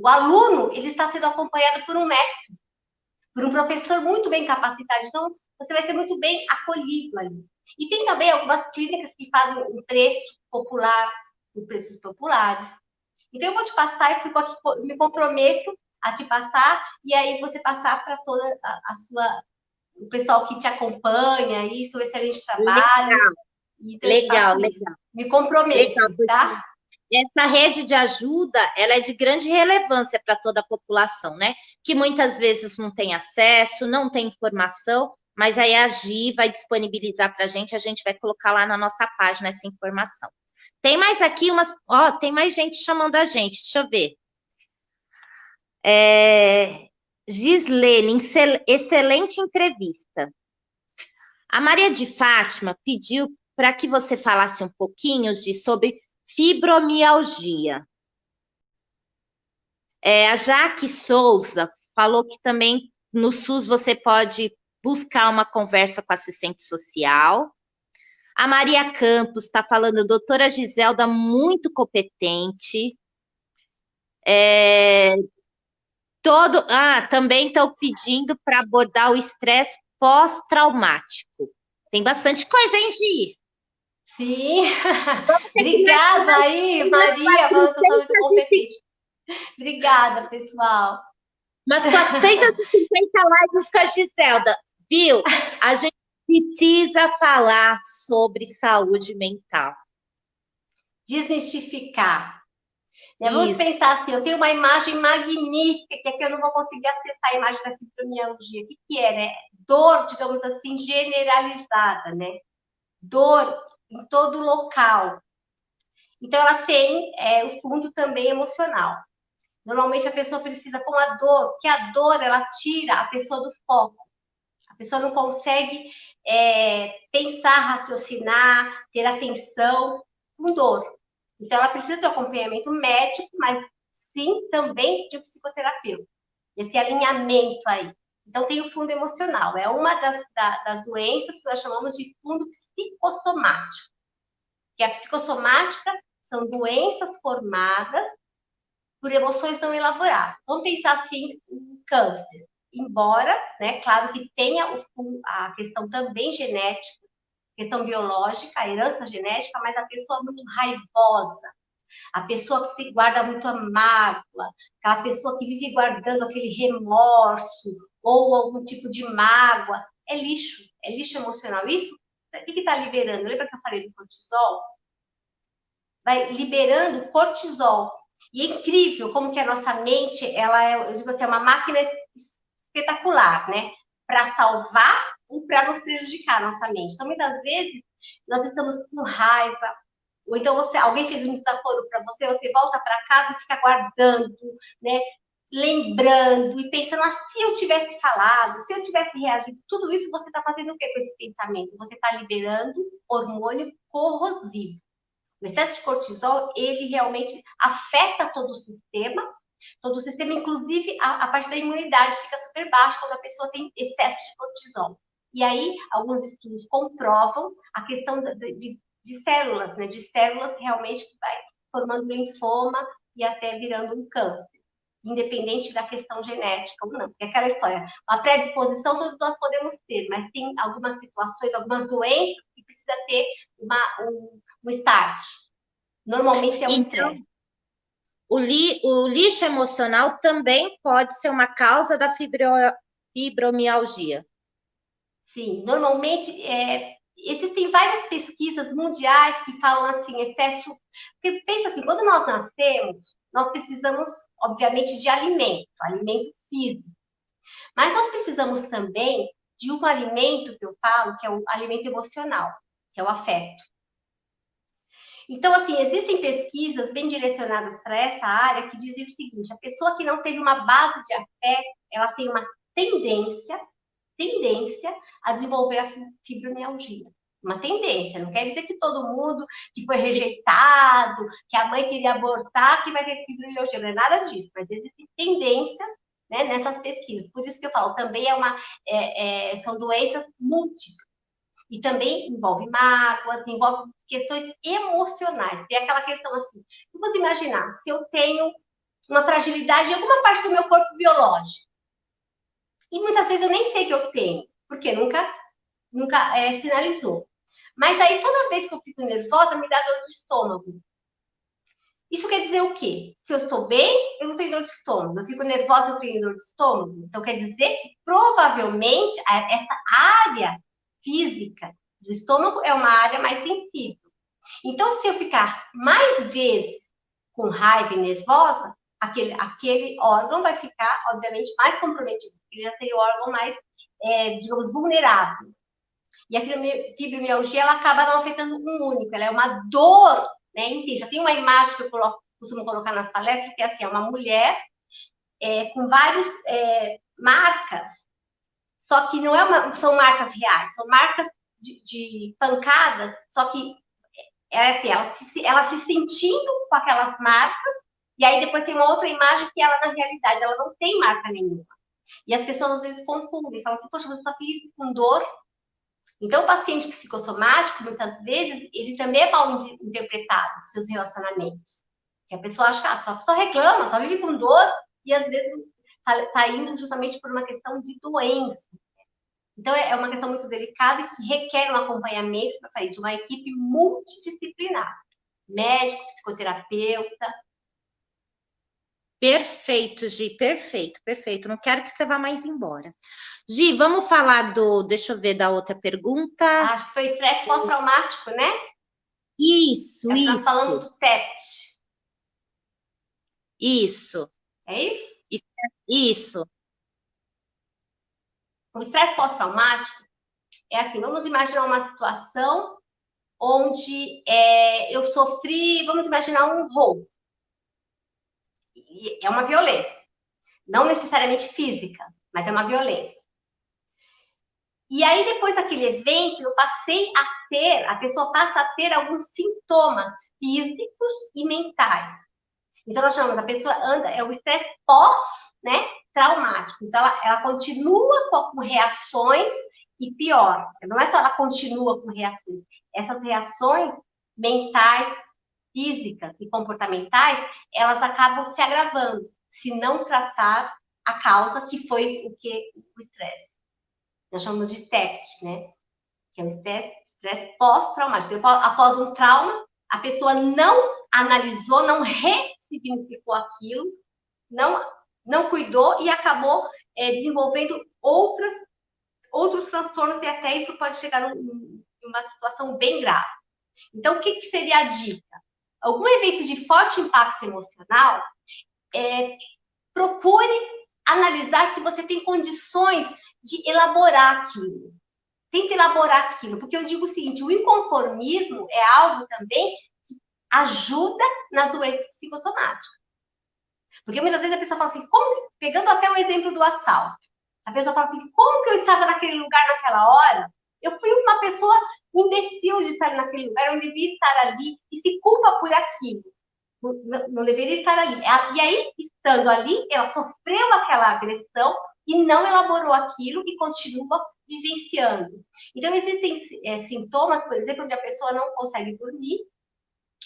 o aluno ele está sendo acompanhado por um mestre, por um professor muito bem capacitado, então você vai ser muito bem acolhido ali. E tem também algumas clínicas que fazem um preço popular, com preços populares. Então eu vou te passar, eu me comprometo a te passar, e aí você passar para toda o pessoal que te acompanha, aí, seu excelente trabalho. Legal. Me comprometo, tá? Essa rede de ajuda, ela é de grande relevância para toda a população, né? Que muitas vezes não tem acesso, não tem informação, mas aí a Gi vai disponibilizar para a gente vai colocar lá na nossa página essa informação. Tem mais aqui tem mais gente chamando a gente, deixa eu ver. Gislene, excelente entrevista. A Maria de Fátima pediu para que você falasse um pouquinho sobre fibromialgia. A Jaque Souza falou que também no SUS você pode buscar uma conversa com assistente social. A Maria Campos está falando, doutora Giselda, muito competente. Também estão pedindo para abordar o estresse pós-traumático. Tem bastante coisa, hein, Gi? Sim. Obrigada aí, Maria, falando que eu sou muito competente. Obrigada, pessoal. Umas 450 lives com a Giselda, viu? A gente precisa falar sobre saúde mental. Desmistificar. Né? Vamos pensar assim, eu tenho uma imagem magnífica, que aqui eu não vou conseguir acessar a imagem da fibromialgia. O que é, né? Dor, digamos assim, generalizada, né? Dor em todo local. Então, ela tem o fundo também emocional. Normalmente, a pessoa precisa com a dor, porque a dor, ela tira a pessoa do foco. A pessoa não consegue pensar, raciocinar, ter atenção com dor. Então, ela precisa de um acompanhamento médico, mas sim também de um psicoterapeuta. Esse alinhamento aí. Então, tem o fundo emocional. É uma das doenças que nós chamamos de fundo psicossomático. Que a psicossomática são doenças formadas por emoções não elaboradas. Vamos pensar assim, em câncer. Embora, né, claro que tenha a questão também genética, questão biológica, a herança genética, mas a pessoa muito raivosa, a pessoa que guarda muito a mágoa, aquela pessoa que vive guardando aquele remorso ou algum tipo de mágoa, é lixo emocional. Isso, o que está liberando? Lembra que eu falei do cortisol? Vai liberando cortisol. E é incrível como que a nossa mente, ela é, eu digo assim, é uma máquina espetacular, né? Para salvar ou para nos prejudicar a nossa mente. Então, muitas vezes, nós estamos com raiva, ou então alguém fez um desaforo para você, você volta para casa e fica guardando, né? Lembrando e pensando, se eu tivesse falado, se eu tivesse reagido, tudo isso você está fazendo o que com esse pensamento? Você está liberando hormônio corrosivo. O excesso de cortisol, ele realmente afeta todo o sistema, inclusive a parte da imunidade fica super baixa quando a pessoa tem excesso de cortisol. E aí, alguns estudos comprovam a questão de células, né? De células realmente que vai formando linfoma e até virando um câncer, independente da questão genética ou não. Porque é aquela história, a predisposição todos nós podemos ter, mas tem algumas situações, algumas doenças que precisa ter um start. Normalmente é um Então, estresse. o lixo emocional também pode ser uma causa da fibromialgia. Sim, normalmente existem várias pesquisas mundiais que falam assim, excesso. Porque pensa assim, quando nós nascemos, nós precisamos, obviamente, de alimento físico. Mas nós precisamos também de um alimento que eu falo, que é o alimento emocional, que é o afeto. Então, assim, existem pesquisas bem direcionadas para essa área que dizem o seguinte: a pessoa que não teve uma base de afeto, ela tem uma tendência a desenvolver a fibromialgia. Uma tendência, não quer dizer que todo mundo que foi rejeitado, que a mãe queria abortar, que vai ter fibromialgia, não é nada disso, mas existem tendências, né, nessas pesquisas. Por isso que eu falo, também são doenças múltiplas. E também envolve mágoas, envolve questões emocionais. Tem aquela questão assim, vamos imaginar, se eu tenho uma fragilidade em alguma parte do meu corpo biológico, e muitas vezes eu nem sei que eu tenho, porque nunca sinalizou. Mas aí, toda vez que eu fico nervosa, me dá dor de estômago. Isso quer dizer o quê? Se eu estou bem, eu não tenho dor de estômago. Eu fico nervosa, eu tenho dor de estômago. Então, quer dizer que, provavelmente, essa área física do estômago é uma área mais sensível. Então, se eu ficar mais vezes com raiva e nervosa, aquele órgão vai ficar, obviamente, mais comprometido. Ele já seria o órgão mais, digamos, vulnerável. E a fibromialgia, ela acaba não afetando um único, ela é uma dor, né, intensa. Tem uma imagem que eu costumo colocar nas palestras, que é assim, uma mulher com várias marcas, só que não são marcas reais, são marcas de pancadas, só que assim, ela se sentindo com aquelas marcas, e aí depois tem uma outra imagem que ela, na realidade, ela não tem marca nenhuma. E as pessoas às vezes confundem, falam assim, poxa, você só vive com dor. Então, o paciente psicossomático, muitas vezes, ele também é mal interpretado nos seus relacionamentos. Que a pessoa acha que só reclama, só vive com dor, e às vezes está indo justamente por uma questão de doença. Então, é uma questão muito delicada que requer um acompanhamento, como eu falei, de uma equipe multidisciplinar. Médico, psicoterapeuta. Perfeito, Gi, perfeito, perfeito. Não quero que você vá mais embora. Gi, vamos falar deixa eu ver da outra pergunta. Acho que foi estresse pós-traumático, né? Isso. Nós falamos do TEPT. Isso. É isso? Isso. O estresse pós-traumático é assim, vamos imaginar uma situação onde eu sofri, vamos imaginar um roubo. E é uma violência. Não necessariamente física, mas é uma violência. E aí, depois daquele evento, a pessoa passa a ter alguns sintomas físicos e mentais. Então, nós chamamos, a pessoa anda, é o estresse pós, né, traumático. Então, ela continua com reações e pior, não é só ela continua com reações, essas reações mentais, físicas e comportamentais, elas acabam se agravando, se não tratar a causa que foi o estresse. Nós chamamos de TEPT, né? Que é o estresse pós-traumático. Após um trauma, a pessoa não analisou, não ressignificou aquilo, não cuidou e acabou desenvolvendo outros transtornos e até isso pode chegar numa situação bem grave. Então, o que seria a dica? Algum evento de forte impacto emocional, procure analisar se você tem condições de elaborar aquilo. Tenta elaborar aquilo, porque eu digo o seguinte, o inconformismo é algo também que ajuda nas doenças psicossomáticas. Porque muitas vezes a pessoa fala assim, pegando até o exemplo do assalto, a pessoa fala assim, como que eu estava naquele lugar naquela hora? Eu fui uma pessoa imbecil de estar naquele lugar, eu não devia estar ali e se culpa por aquilo. Não deveria estar ali. E aí, estando ali, ela sofreu aquela agressão e não elaborou aquilo e continua vivenciando. Então, existem sintomas, por exemplo, onde a pessoa não consegue dormir,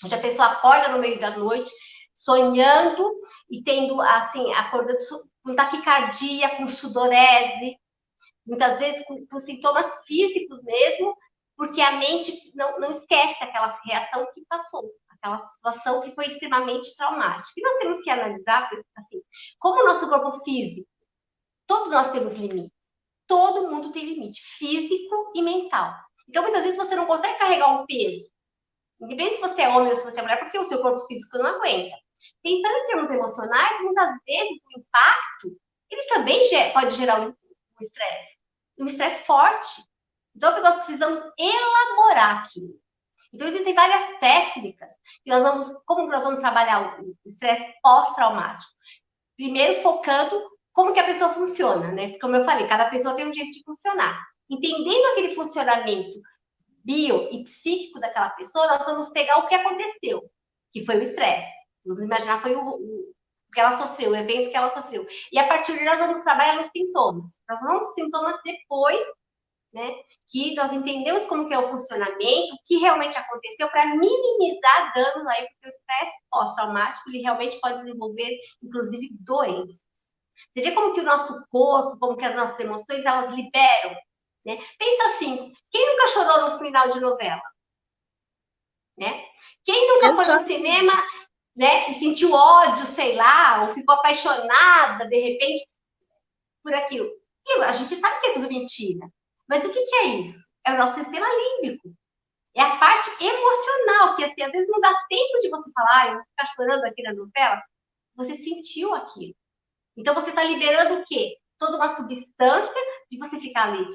onde a pessoa acorda no meio da noite, sonhando e tendo, assim, acordando com taquicardia, com sudorese, muitas vezes com sintomas físicos mesmo, porque a mente não esquece aquela reação que passou, aquela situação que foi extremamente traumática. E nós temos que analisar, assim, como o nosso corpo físico, todos nós temos limites. Todo mundo tem limite, físico e mental. Então, muitas vezes você não consegue carregar um peso, independente se você é homem ou se você é mulher, porque o seu corpo físico não aguenta. Pensando em termos emocionais, muitas vezes o impacto, ele também pode gerar um estresse forte. Então, nós precisamos elaborar aquilo. Então, existem várias técnicas que como nós vamos trabalhar o estresse pós-traumático. Primeiro, focando como que a pessoa funciona, né? Porque, como eu falei, cada pessoa tem um jeito de funcionar. Entendendo aquele funcionamento bio e psíquico daquela pessoa, nós vamos pegar o que aconteceu, que foi o estresse. Vamos imaginar foi o que ela sofreu, o evento que ela sofreu. E a partir daí nós vamos trabalhar nos sintomas. Nós vamos sintomas depois, né? Que nós entendemos como que é o funcionamento, o que realmente aconteceu para minimizar danos aí, porque o estresse pós-traumático ele realmente pode desenvolver, inclusive, doenças. Você vê como que o nosso corpo, como que as nossas emoções, elas liberam, né? Pensa assim, quem nunca chorou no final de novela? Né? Quem nunca foi no cinema, né, e sentiu ódio, sei lá, ou ficou apaixonada, de repente, por aquilo? E a gente sabe que é tudo mentira. Mas o que é isso? É o nosso sistema límbico. É a parte emocional, que assim, às vezes não dá tempo de você falar, eu vou ficar chorando aqui na novela. Você sentiu aquilo. Então, você está liberando o quê? Toda uma substância de você ficar ali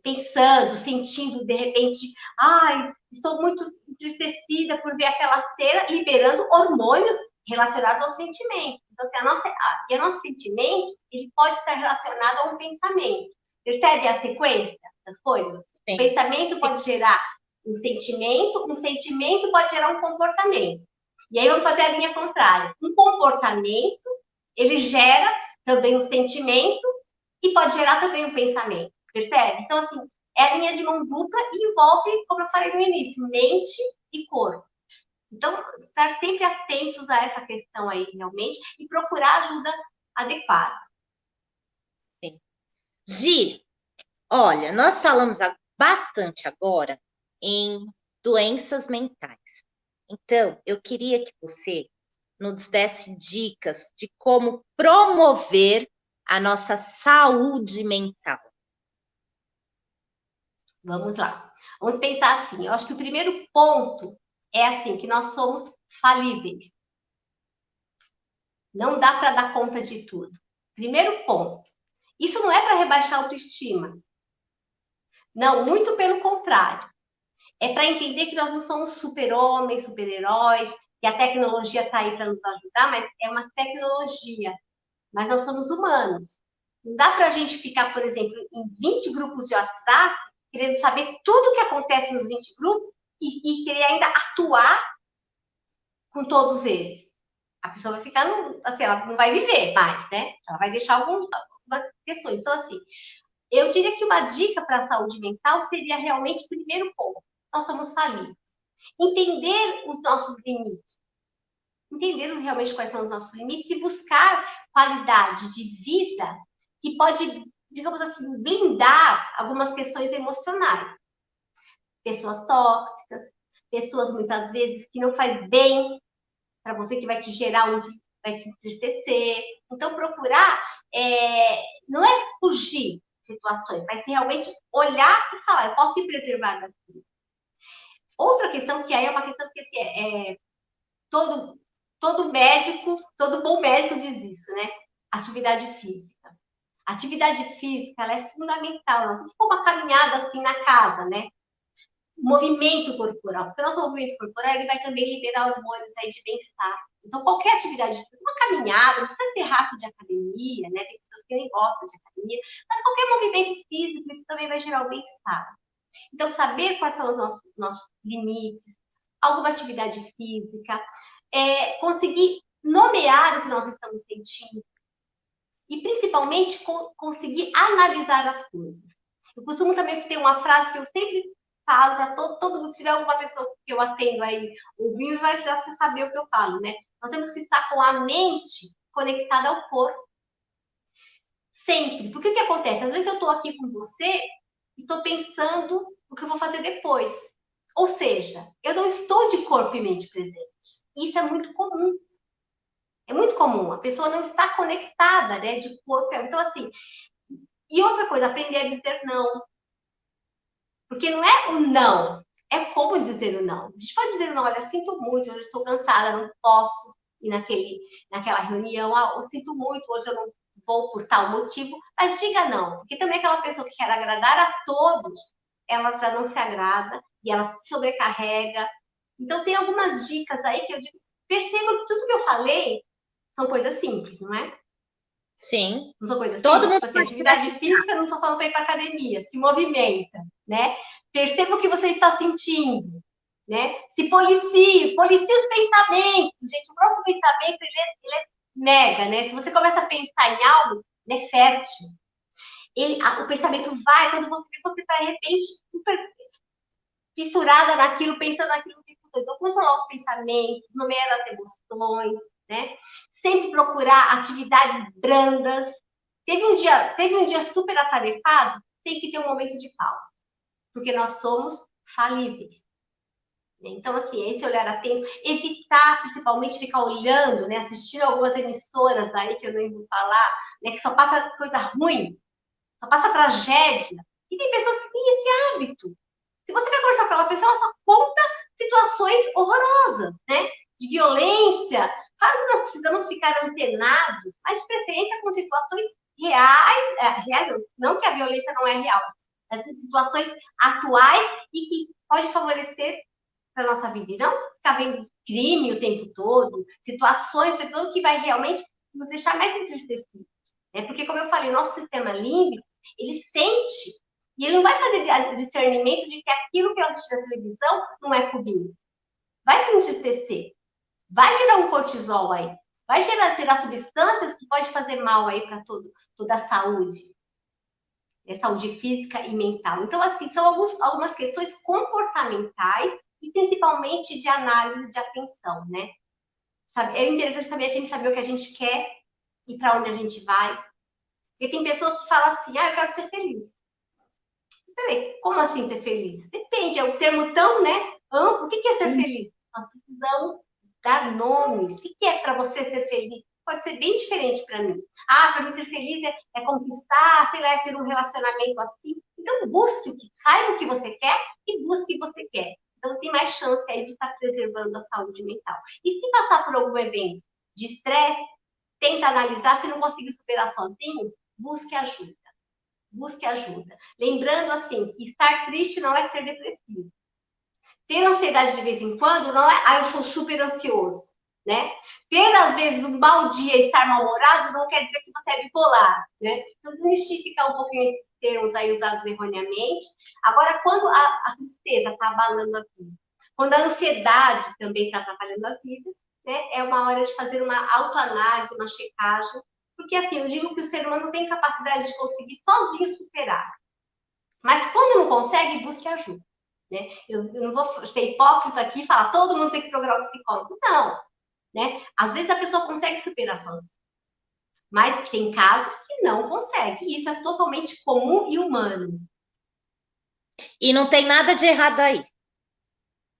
pensando, sentindo, de repente, ai, estou muito entristecida por ver aquela cena, liberando hormônios relacionados ao sentimento. Então, assim, o nosso sentimento, ele pode estar relacionado a um pensamento. Percebe a sequência das coisas? Sim. O pensamento pode gerar um sentimento pode gerar um comportamento. E aí, vamos fazer a linha contrária. Um comportamento, ele gera também um sentimento e pode gerar também um pensamento. Percebe? Então, assim, é a linha de mão dupla e envolve, como eu falei no início, mente e corpo. Então, estar sempre atentos a essa questão aí, realmente, e procurar ajuda adequada. Sim. Gi, olha, nós falamos bastante agora em doenças mentais. Então, eu queria que você nos desse dicas de como promover a nossa saúde mental. Vamos lá. Vamos pensar assim. Eu acho que o primeiro ponto é assim, que nós somos falíveis. Não dá para dar conta de tudo. Primeiro ponto. Isso não é para rebaixar a autoestima. Não, muito pelo contrário. É para entender que nós não somos super-homens, super-heróis, que a tecnologia está aí para nos ajudar, mas é uma tecnologia. Mas nós somos humanos. Não dá para a gente ficar, por exemplo, em 20 grupos de WhatsApp, querendo saber tudo o que acontece nos 20 grupos e querer ainda atuar com todos eles. A pessoa vai ficar, assim, ela não vai viver mais, né? Ela vai deixar algumas questões. Então, assim, eu diria que uma dica para a saúde mental seria realmente, primeiro ponto, nós somos falíveis. Entender os nossos limites. Entender realmente quais são os nossos limites e buscar qualidade de vida que pode, digamos assim, blindar algumas questões emocionais. Pessoas tóxicas, pessoas muitas vezes que não faz bem para você, que vai te gerar vai te entristecer. Então, procurar não é fugir de situações, mas realmente olhar e falar, eu posso me preservar daquilo. Outra questão, que aí é uma questão que assim, todo médico, todo bom médico diz isso, né? Atividade física. A atividade física, ela é fundamental. Não como uma caminhada assim na casa, né? Movimento corporal. Porque o nosso movimento corporal, ele vai também liberar hormônios aí de bem-estar. Então, qualquer atividade física, uma caminhada, não precisa ser rato de academia, né? Tem pessoas que nem gostam de academia, mas qualquer movimento físico, isso também vai gerar o bem-estar. Então, saber quais são os nossos limites, alguma atividade física, conseguir nomear o que nós estamos sentindo e, principalmente, conseguir analisar as coisas. Eu costumo também ter uma frase que eu sempre falo para todo mundo, se tiver alguma pessoa que eu atendo aí ouvindo, vai já saber o que eu falo, né? Nós temos que estar com a mente conectada ao corpo. Sempre. Porque o que acontece? Às vezes eu estou aqui com você e estou pensando o que eu vou fazer depois. Ou seja, eu não estou de corpo e mente presente. Isso é muito comum. É muito comum. A pessoa não está conectada, né, de corpo. Então, assim, e outra coisa, aprender a dizer não. Porque não é o não, é como dizer o não. A gente pode dizer não, olha, sinto muito, hoje estou cansada, não posso ir naquela reunião, eu sinto muito, hoje eu não vou por tal motivo, mas diga não. Porque também aquela pessoa que quer agradar a todos, ela já não se agrada e ela se sobrecarrega. Então, tem algumas dicas aí que eu digo, perceba que tudo que eu falei são coisas simples, não é? Sim. Não são coisas Todo simples. mundo Tipo assim, pode atividade praticar. física, não estou falando para ir para academia, se movimenta, né? Perceba o que você está sentindo, né? Se policie os pensamentos. Gente, o nosso pensamento, ele é mega, né? Se você começa a pensar em algo, ele é fértil. O pensamento vai, quando você está, de repente, super fissurada naquilo, pensando naquilo que você. Então, controlar os pensamentos, nomear as emoções, né? Sempre procurar atividades brandas. Teve um dia super atarefado, tem que ter um momento de pausa, porque nós somos falíveis. Então, assim, esse olhar atento, evitar principalmente ficar olhando, né, assistindo algumas emissoras aí, que eu nem vou falar, né, que só passa coisa ruim, só passa tragédia. E tem pessoas que têm esse hábito. Se você vai conversar com aquela pessoa, ela só conta situações horrorosas, né? De violência. Claro que nós precisamos ficar antenados, mas de preferência com situações reais, não que a violência não é real, mas situações atuais e que pode favorecer para a nossa vida. E não ficar vendo crime o tempo todo, situações o tempo todo que vai realmente nos deixar mais entristecidos. Né? Porque, como eu falei, o nosso sistema límbico, ele sente e ele não vai fazer discernimento de que aquilo que eu assisti na televisão não é comigo. Vai se entristecer. Vai gerar um cortisol aí. Vai gerar substâncias que pode fazer mal aí para toda a saúde. Saúde física e mental. Então, assim, são algumas questões comportamentais e principalmente de análise de atenção, né? Sabe, é interessante saber a gente saber o que a gente quer e para onde a gente vai. Porque tem pessoas que falam assim, eu quero ser feliz. Peraí, como assim ser feliz? Depende, é um termo tão, né, amplo. O que é ser feliz? Nós precisamos dar nomes. O que é para você ser feliz? Pode ser bem diferente para mim. Para mim ser feliz é conquistar, sei lá, é ter um relacionamento assim. Então, saiba o que você quer e busque o que você quer. Então, você tem mais chance aí de estar preservando a saúde mental. E se passar por algum evento de estresse, tenta analisar, se não conseguir superar sozinho, busque ajuda. Busque ajuda. Lembrando, assim, que estar triste não é ser depressivo. Ter ansiedade de vez em quando não é, eu sou super ansioso, né? Ter, às vezes, um mau dia e estar mal-humorado não quer dizer que você é bipolar, né? Então, desmistificar um pouquinho esses termos aí usados erroneamente. Agora, quando a tristeza está abalando a vida, quando a ansiedade também está atrapalhando a vida, né? É uma hora de fazer uma autoanálise, uma checagem, porque, assim, eu digo que o ser humano tem capacidade de conseguir sozinho superar. Mas quando não consegue, busque ajuda. Né? Eu não vou ser hipócrita aqui e falar todo mundo tem que procurar um psicólogo. Não. Né? Às vezes a pessoa consegue superar sozinha. Mas tem casos que não consegue. E isso é totalmente comum e humano. E não tem nada de errado aí.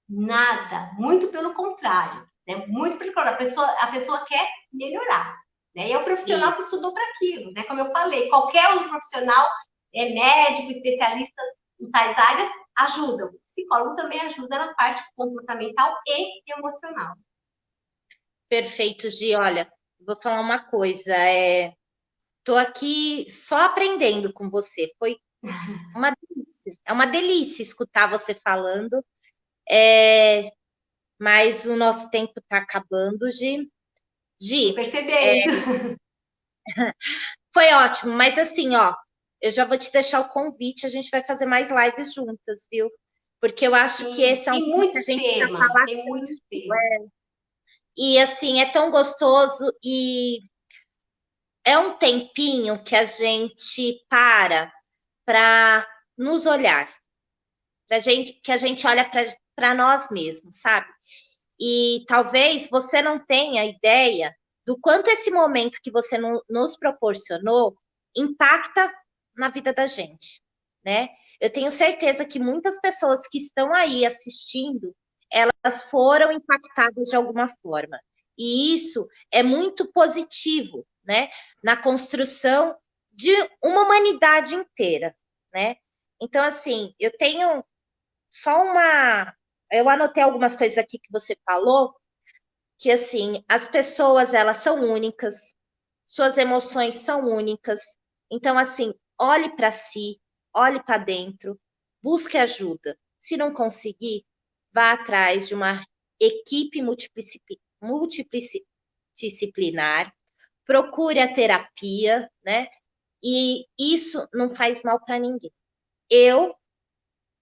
Nada. Muito pelo contrário. Né? Muito pelo contrário. A pessoa quer melhorar. Né? E é o profissional que estudou para aquilo. Né? Como eu falei, qualquer outro profissional, médico, especialista em tais áreas, ajuda. O psicólogo também ajuda na parte comportamental e emocional. Perfeito, Gi. Olha, vou falar uma coisa. Tô aqui só aprendendo com você. Foi uma delícia. É uma delícia escutar você falando. Mas o nosso tempo está acabando, Gi. Gi, Percebendo. foi ótimo, mas assim, ó, eu já vou te deixar o convite, a gente vai fazer mais lives juntas, viu? Porque eu acho que Sim, esse é um tem tema que a muito gente já tema, fala tem muito tanto, tema. e assim, é tão gostoso e é um tempinho que a gente para nos olhar, que a gente olha para nós mesmos, sabe? E talvez você não tenha ideia do quanto esse momento que você nos proporcionou impacta na vida da gente, né? Eu tenho certeza que muitas pessoas que estão aí assistindo, elas foram impactadas de alguma forma. E isso é muito positivo, né? Na construção de uma humanidade inteira, né? Então, assim, eu tenho só uma. Eu anotei algumas coisas aqui que você falou, que assim, as pessoas elas são únicas, suas emoções são únicas. Então, assim, olhe para si, olhe para dentro, busque ajuda. Se não conseguir, vá atrás de uma equipe multidisciplinar, procure a terapia, né? E isso não faz mal para ninguém. Eu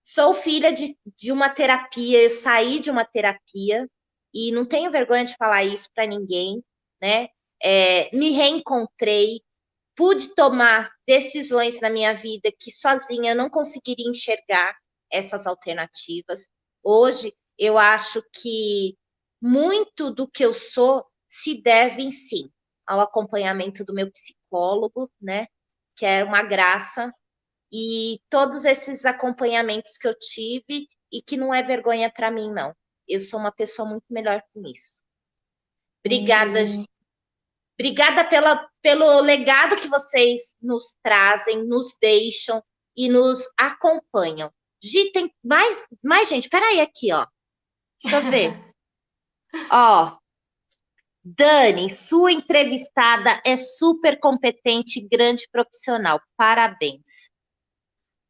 sou filha de uma terapia, eu saí de uma terapia e não tenho vergonha de falar isso para ninguém, né? Me reencontrei, pude tomar decisões na minha vida que sozinha eu não conseguiria enxergar essas alternativas. Hoje, eu acho que muito do que eu sou se deve, sim, ao acompanhamento do meu psicólogo, né? Que é uma graça, e todos esses acompanhamentos que eu tive e que não é vergonha para mim, não. Eu sou uma pessoa muito melhor com isso. Obrigada, Gi. Obrigada pelo legado que vocês nos trazem, nos deixam e nos acompanham. Gi, tem mais gente. Peraí aqui, ó. Deixa eu ver. Ó, Dani, sua entrevistada é super competente e grande profissional. Parabéns.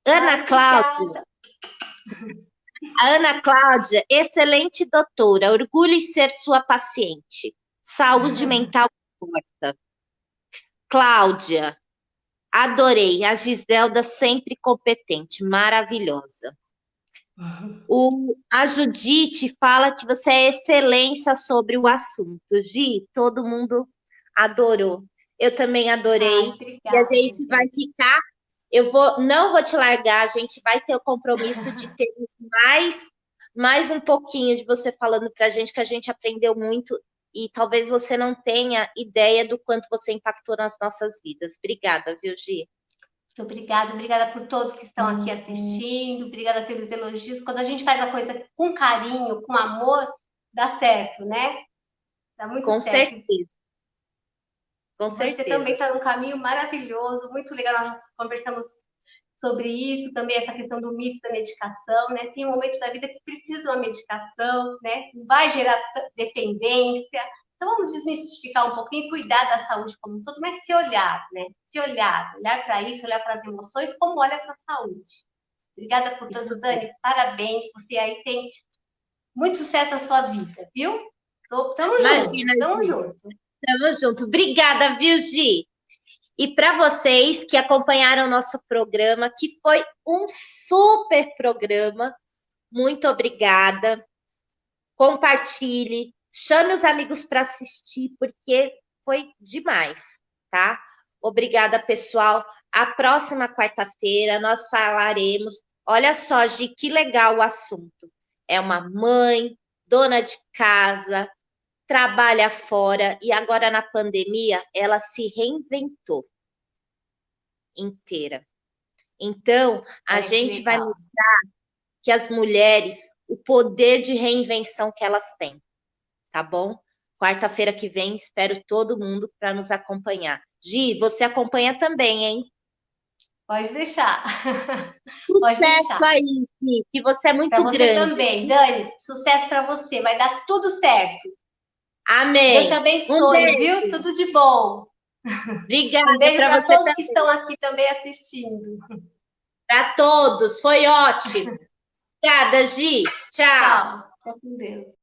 Ai, Ana Cláudia, obrigada. A Ana Cláudia, excelente doutora, orgulho em ser sua paciente. Saúde mental importa. Cláudia, adorei. A Giselda sempre competente, maravilhosa. A Judite fala que você é excelência sobre o assunto. Gi, todo mundo adorou. Eu também Ai, adorei. E a obrigada, gente vai gente. ficar. Não vou te largar, a gente vai ter o compromisso de termos mais um pouquinho de você falando para a gente, que a gente aprendeu muito e talvez você não tenha ideia do quanto você impactou nas nossas vidas. Obrigada, viu, Gi? Muito obrigada, obrigada por todos que estão aqui assistindo, obrigada pelos elogios. Quando a gente faz a coisa com carinho, com amor, dá certo, né? Dá muito Com certo. certeza. Com Você também certeza. está num caminho maravilhoso, muito legal. Nós conversamos sobre isso, também essa questão do mito da medicação, né? Tem momentos da vida que precisa de uma medicação, né? Vai gerar dependência, Então, vamos desmistificar um pouquinho e cuidar da saúde como um todo, mas se olhar, né? Se olhar para isso, olhar para as emoções, como olha para a saúde. Obrigada por tudo, Isso Dani. Parabéns. Você aí tem muito sucesso na sua vida, viu? Tamo junto, Imagina, tamo Gi. junto. Tamo junto. Obrigada, viu, Gi? E para vocês que acompanharam o nosso programa, que foi um super programa, muito obrigada. Compartilhe, chame os amigos para assistir, porque foi demais, tá? Obrigada, pessoal. A próxima quarta-feira nós falaremos. Olha só, Gi, que legal o assunto. É uma mãe, dona de casa, trabalha fora e agora na pandemia ela se reinventou inteira. Então, a gente vai mostrar que as mulheres, o poder de reinvenção que elas têm, tá bom? Quarta-feira que vem, espero todo mundo para nos acompanhar. Gi, você acompanha também, hein? Pode deixar. Pode Sucesso deixar. aí, Gi, que você é Para muito você grande. também. Dani, sucesso para você. Vai dar tudo certo. Deus te Amém. Um abençoe, viu? beijo. Tudo de bom. Um Obrigada beijo para para você todos que também. estão aqui também assistindo. Para todos, foi ótimo. Obrigada, Gi. Tchau. Tchau. Fica com Deus.